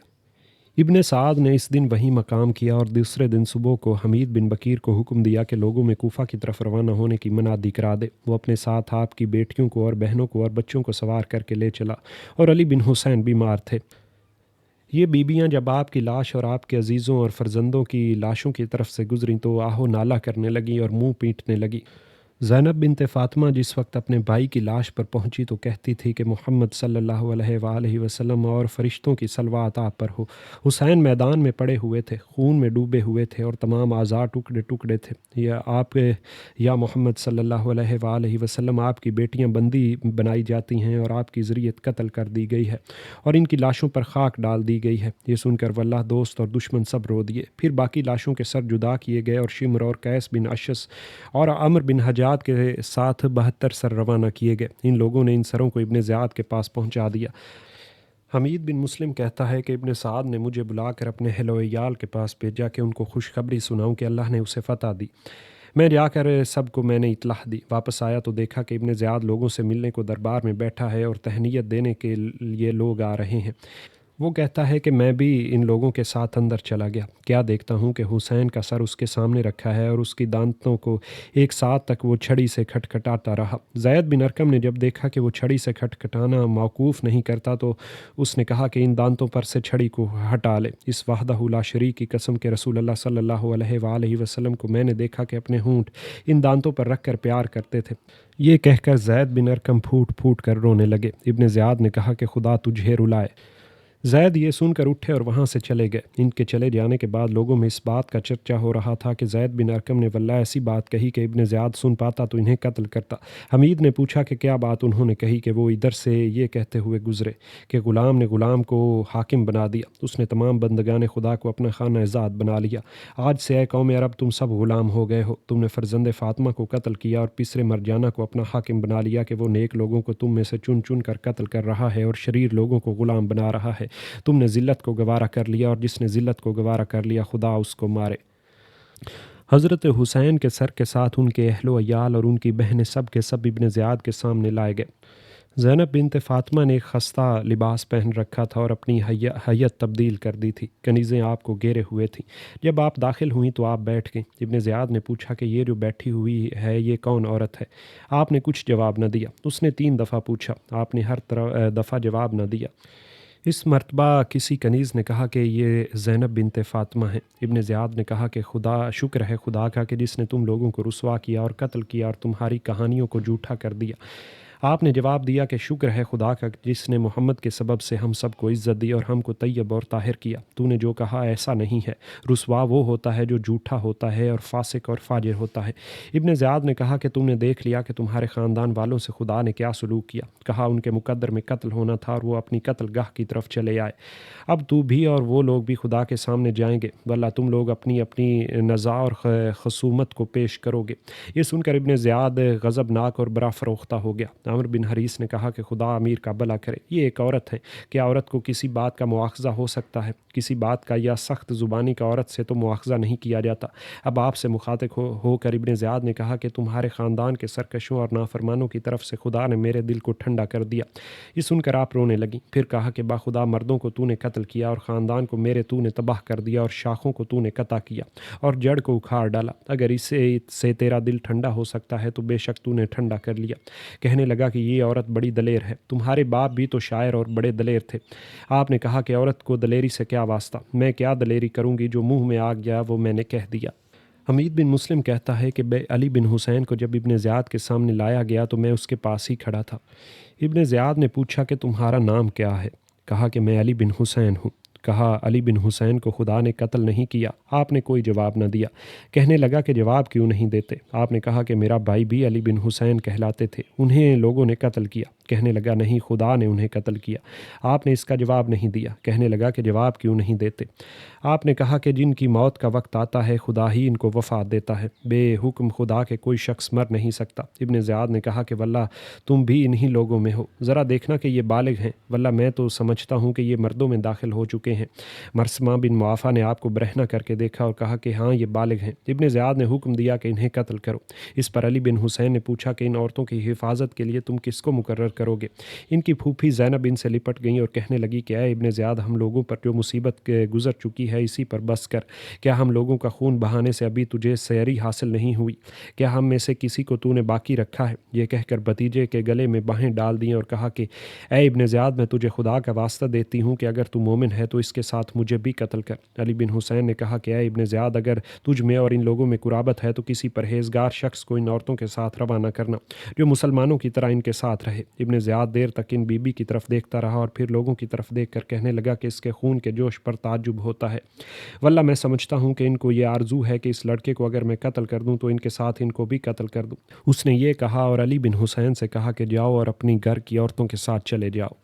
ابن سعد نے اس دن وہی مقام کیا اور دوسرے دن صبح کو حمید بن بکیر کو حکم دیا کہ لوگوں میں کوفہ کی طرف روانہ ہونے کی منادی کرا دے۔ وہ اپنے ساتھ آپ کی بیٹیوں کو اور بہنوں کو اور بچوں کو سوار کر کے لے چلا، اور علی بن حسین بیمار تھے۔ یہ بیبیاں جب آپ کی لاش اور آپ کے عزیزوں اور فرزندوں کی لاشوں کی طرف سے گزریں تو آہو نالا کرنے لگیں اور منہ پیٹنے لگیں۔ زینب بنت فاطمہ جس وقت اپنے بھائی کی لاش پر پہنچی تو کہتی تھی کہ محمد صلی اللہ علیہ وآلہ وسلم اور فرشتوں کی صلوات آپ پر ہو۔ حسین میدان میں پڑے ہوئے تھے، خون میں ڈوبے ہوئے تھے اور تمام اعضاء ٹکڑے ٹکڑے تھے۔ یا محمد صلی اللہ علیہ وآلہ وسلم، آپ کی بیٹیاں بندی بنائی جاتی ہیں اور آپ کی ذریت قتل کر دی گئی ہے اور ان کی لاشوں پر خاک ڈال دی گئی ہے۔ یہ سن کر واللہ دوست اور دشمن سب رو دیے۔ پھر باقی لاشوں کے سر جدا کیے گئے اور شمر اور قیس بن اشس اور عمر بن حجاج کے ساتھ 72 سر روانہ کیے گئے۔ ان لوگوں نے ان سروں کو ابن زیاد کے پاس پہنچا دیا۔ حمید بن مسلم کہتا ہے کہ ابن سعد نے مجھے بلا کر اپنے اہل و عیال کے پاس بھیجا کہ ان کو خوشخبری سناؤں کہ اللہ نے اسے فتح دی۔ میں جا کر سب کو میں نے اطلاع دی۔ واپس آیا تو دیکھا کہ ابن زیاد لوگوں سے ملنے کو دربار میں بیٹھا ہے اور تہنیت دینے کے لیے لوگ آ رہے ہیں۔ وہ کہتا ہے کہ میں بھی ان لوگوں کے ساتھ اندر چلا گیا، کیا دیکھتا ہوں کہ حسین کا سر اس کے سامنے رکھا ہے اور اس کی دانتوں کو ایک ساتھ تک وہ چھڑی سے کھٹکھٹاتا رہا۔ زید بن ارقم نے جب دیکھا کہ وہ چھڑی سے کھٹکھٹانا موقوف نہیں کرتا تو اس نے کہا کہ ان دانتوں پر سے چھڑی کو ہٹا لے۔ اس وحدہ لا شریک کی قسم کے رسول اللہ صلی اللہ علیہ وآلہ وسلم کو میں نے دیکھا کہ اپنے ہونٹ ان دانتوں پر رکھ کر پیار کرتے تھے۔ یہ کہہ کر زید بن ارقم پھوٹ پھوٹ کر رونے لگے۔ ابن زیاد نے کہا کہ خدا تجھے رلائے۔ زید یہ سن کر اٹھے اور وہاں سے چلے گئے۔ ان کے چلے جانے کے بعد لوگوں میں اس بات کا چرچا ہو رہا تھا کہ زید بن ارقم نے واللہ ایسی بات کہی کہ ابن زیاد سن پاتا تو انہیں قتل کرتا۔ حمید نے پوچھا کہ کیا بات انہوں نے کہی کہ وہ ادھر سے یہ کہتے ہوئے گزرے کہ غلام نے غلام کو حاکم بنا دیا، اس نے تمام بندگان خدا کو اپنا خانہ ذات بنا لیا۔ آج سے اے قوم عرب تم سب غلام ہو گئے ہو۔ تم نے فرزند فاطمہ کو قتل کیا اور پسر مرجانہ کو اپنا حاکم بنا لیا کہ وہ نیک لوگوں کو تم میں سے چن چن کر قتل کر رہا ہے اور شریر لوگوں کو غلام بنا رہا ہے۔ تم نے ذلت کو گوارا کر لیا اور جس نے ذلت کو گوارا کر لیا خدا اس کو مارے۔ حضرت حسین کے سر کے ساتھ ان کے اہل و عیال اور ان کی بہنیں سب کے سب ابن زیاد کے سامنے لائے گئے۔ زینب بنت فاطمہ نے ایک خستہ لباس پہن رکھا تھا اور اپنی حیت تبدیل کر دی تھی، کنیزیں آپ کو گھیرے ہوئے تھیں۔ جب آپ داخل ہوئیں تو آپ بیٹھ گئیں۔ ابن زیاد نے پوچھا کہ یہ جو بیٹھی ہوئی ہے یہ کون عورت ہے؟ آپ نے کچھ جواب نہ دیا۔ اس نے 3 دفعہ پوچھا، آپ نے ہر دفعہ جواب نہ دیا۔ اس مرتبہ کسی کنیز نے کہا کہ یہ زینب بنت فاطمہ ہیں۔ ابن زیاد نے کہا کہ شکر ہے خدا کا کہ جس نے تم لوگوں کو رسوا کیا اور قتل کیا اور تمہاری کہانیوں کو جھوٹا کر دیا۔ آپ نے جواب دیا کہ شکر ہے خدا کا جس نے محمد کے سبب سے ہم سب کو عزت دی اور ہم کو طیب اور طاہر کیا۔ تو نے جو کہا ایسا نہیں ہے، رسوا وہ ہوتا ہے جو جھوٹا ہوتا ہے اور فاسق اور فاجر ہوتا ہے۔ ابن زیاد نے کہا کہ تم نے دیکھ لیا کہ تمہارے خاندان والوں سے خدا نے کیا سلوک کیا۔ کہا ان کے مقدر میں قتل ہونا تھا اور وہ اپنی قتل گاہ کی طرف چلے آئے۔ اب تو بھی اور وہ لوگ بھی خدا کے سامنے جائیں گے، واللہ تم لوگ اپنی اپنی نزاع اور خصومت کو پیش کرو گے۔ یہ سن کر ابن زیاد غضبناک اور برا فروختہ ہو گیا۔ عمر بن حریث نے کہا کہ خدا امیر کا بھلا کرے، یہ ایک عورت ہے، کیا عورت کو کسی بات کا مواخذہ ہو سکتا ہے؟ کسی بات کا یا سخت زبانی کا عورت سے تو مواخذہ نہیں کیا جاتا۔ اب آپ سے مخاطب ہو کر ابن زیاد نے کہا کہ تمہارے خاندان کے سرکشوں اور نافرمانوں کی طرف سے خدا نے میرے دل کو ٹھنڈا کر دیا۔ یہ سن کر آپ رونے لگیں۔ پھر کہا کہ باخدا مردوں کو تو نے قتل کیا اور خاندان کو میرے تو نے تباہ کر دیا اور شاخوں کو تو نے قطع کیا اور جڑ کو اکھاڑ ڈالا۔ اگر اس سے تیرا دل ٹھنڈا ہو سکتا ہے تو بے شک تو نے ٹھنڈا کر لیا۔ کہنے لگا کہ یہ عورت بڑی دلیر ہے، تمہارے باپ بھی تو شاعر اور بڑے دلیر تھے۔ آپ نے کہا کہ عورت کو دلیری سے کیا واسطہ، میں کیا دلیری کروں گی، جو منہ میں آ گیا وہ میں نے کہہ دیا۔ حمید بن مسلم کہتا ہے کہ علی بن حسین کو جب ابن زیاد کے سامنے لایا گیا تو میں اس کے پاس ہی کھڑا تھا۔ ابن زیاد نے پوچھا کہ تمہارا نام کیا ہے؟ کہا کہ میں علی بن حسین ہوں۔ کہا علی بن حسین کو خدا نے قتل نہیں کیا؟ آپ نے کوئی جواب نہ دیا۔ کہنے لگا کہ جواب کیوں نہیں دیتے؟ آپ نے کہا کہ میرا بھائی بھی علی بن حسین کہلاتے تھے، انہیں لوگوں نے قتل کیا۔ کہنے لگا نہیں، خدا نے انہیں قتل کیا۔ آپ نے اس کا جواب نہیں دیا۔ کہنے لگا کہ جواب کیوں نہیں دیتے؟ آپ نے کہا کہ جن کی موت کا وقت آتا ہے خدا ہی ان کو وفات دیتا ہے، بے حکم خدا کے کوئی شخص مر نہیں سکتا۔ ابن زیاد نے کہا کہ واللہ تم بھی انہی لوگوں میں ہو، ذرا دیکھنا کہ یہ بالغ ہیں، واللہ میں تو سمجھتا ہوں کہ یہ مردوں میں داخل ہو چکے چکے ہیں۔ مرسمہ بن معافہ نے آپ کو برہنہ کر کے دیکھا اور کہا کہ ہاں یہ بالغ ہیں۔ ابن زیاد نے حکم دیا کہ انہیں قتل کرو۔ اس پر علی بن حسین نے پوچھا کہ ان عورتوں کی حفاظت کے لیے تم کس کو مقرر کرو گے؟ ان کی پھوپھی زینب ان سے لپٹ گئیں اور کہنے لگی کہ اے ابن زیاد، ہم لوگوں پر جو مصیبت گزر چکی ہے اسی پر بس کر۔ کیا ہم لوگوں کا خون بہانے سے ابھی تجھے سیری حاصل نہیں ہوئی؟ کیا ہم میں سے کسی کو تو نے باقی رکھا ہے؟ یہ کہہ کر بھتیجے کے گلے میں باہیں ڈال دیں اور کہا کہ اے ابن زیاد، میں تجھے خدا کا واسطہ دیتی ہوں کہ اگر تو مومن ہے تو اس کے ساتھ مجھے بھی قتل کر۔ علی بن حسین نے کہا کہ اے ابن زیاد، اگر تجھ میں اور ان لوگوں میں قرابت ہے تو کسی پرہیزگار شخص کو ان عورتوں کے ساتھ روانہ کرنا جو مسلمانوں کی طرح ان کے ساتھ رہے۔ ابن زیاد دیر تک ان بی بی کی طرف دیکھتا رہا اور پھر لوگوں کی طرف دیکھ کر کہنے لگا کہ اس کے خون کے جوش پر تعجب ہوتا ہے۔ واللہ میں سمجھتا ہوں کہ ان کو یہ آرزو ہے کہ اس لڑکے کو اگر میں قتل کر دوں تو ان کے ساتھ ان کو بھی قتل کر دوں۔ اس نے یہ کہا اور علی بن حسین سے کہا کہ جاؤ اور اپنی گھر کی عورتوں کے ساتھ چلے جاؤ۔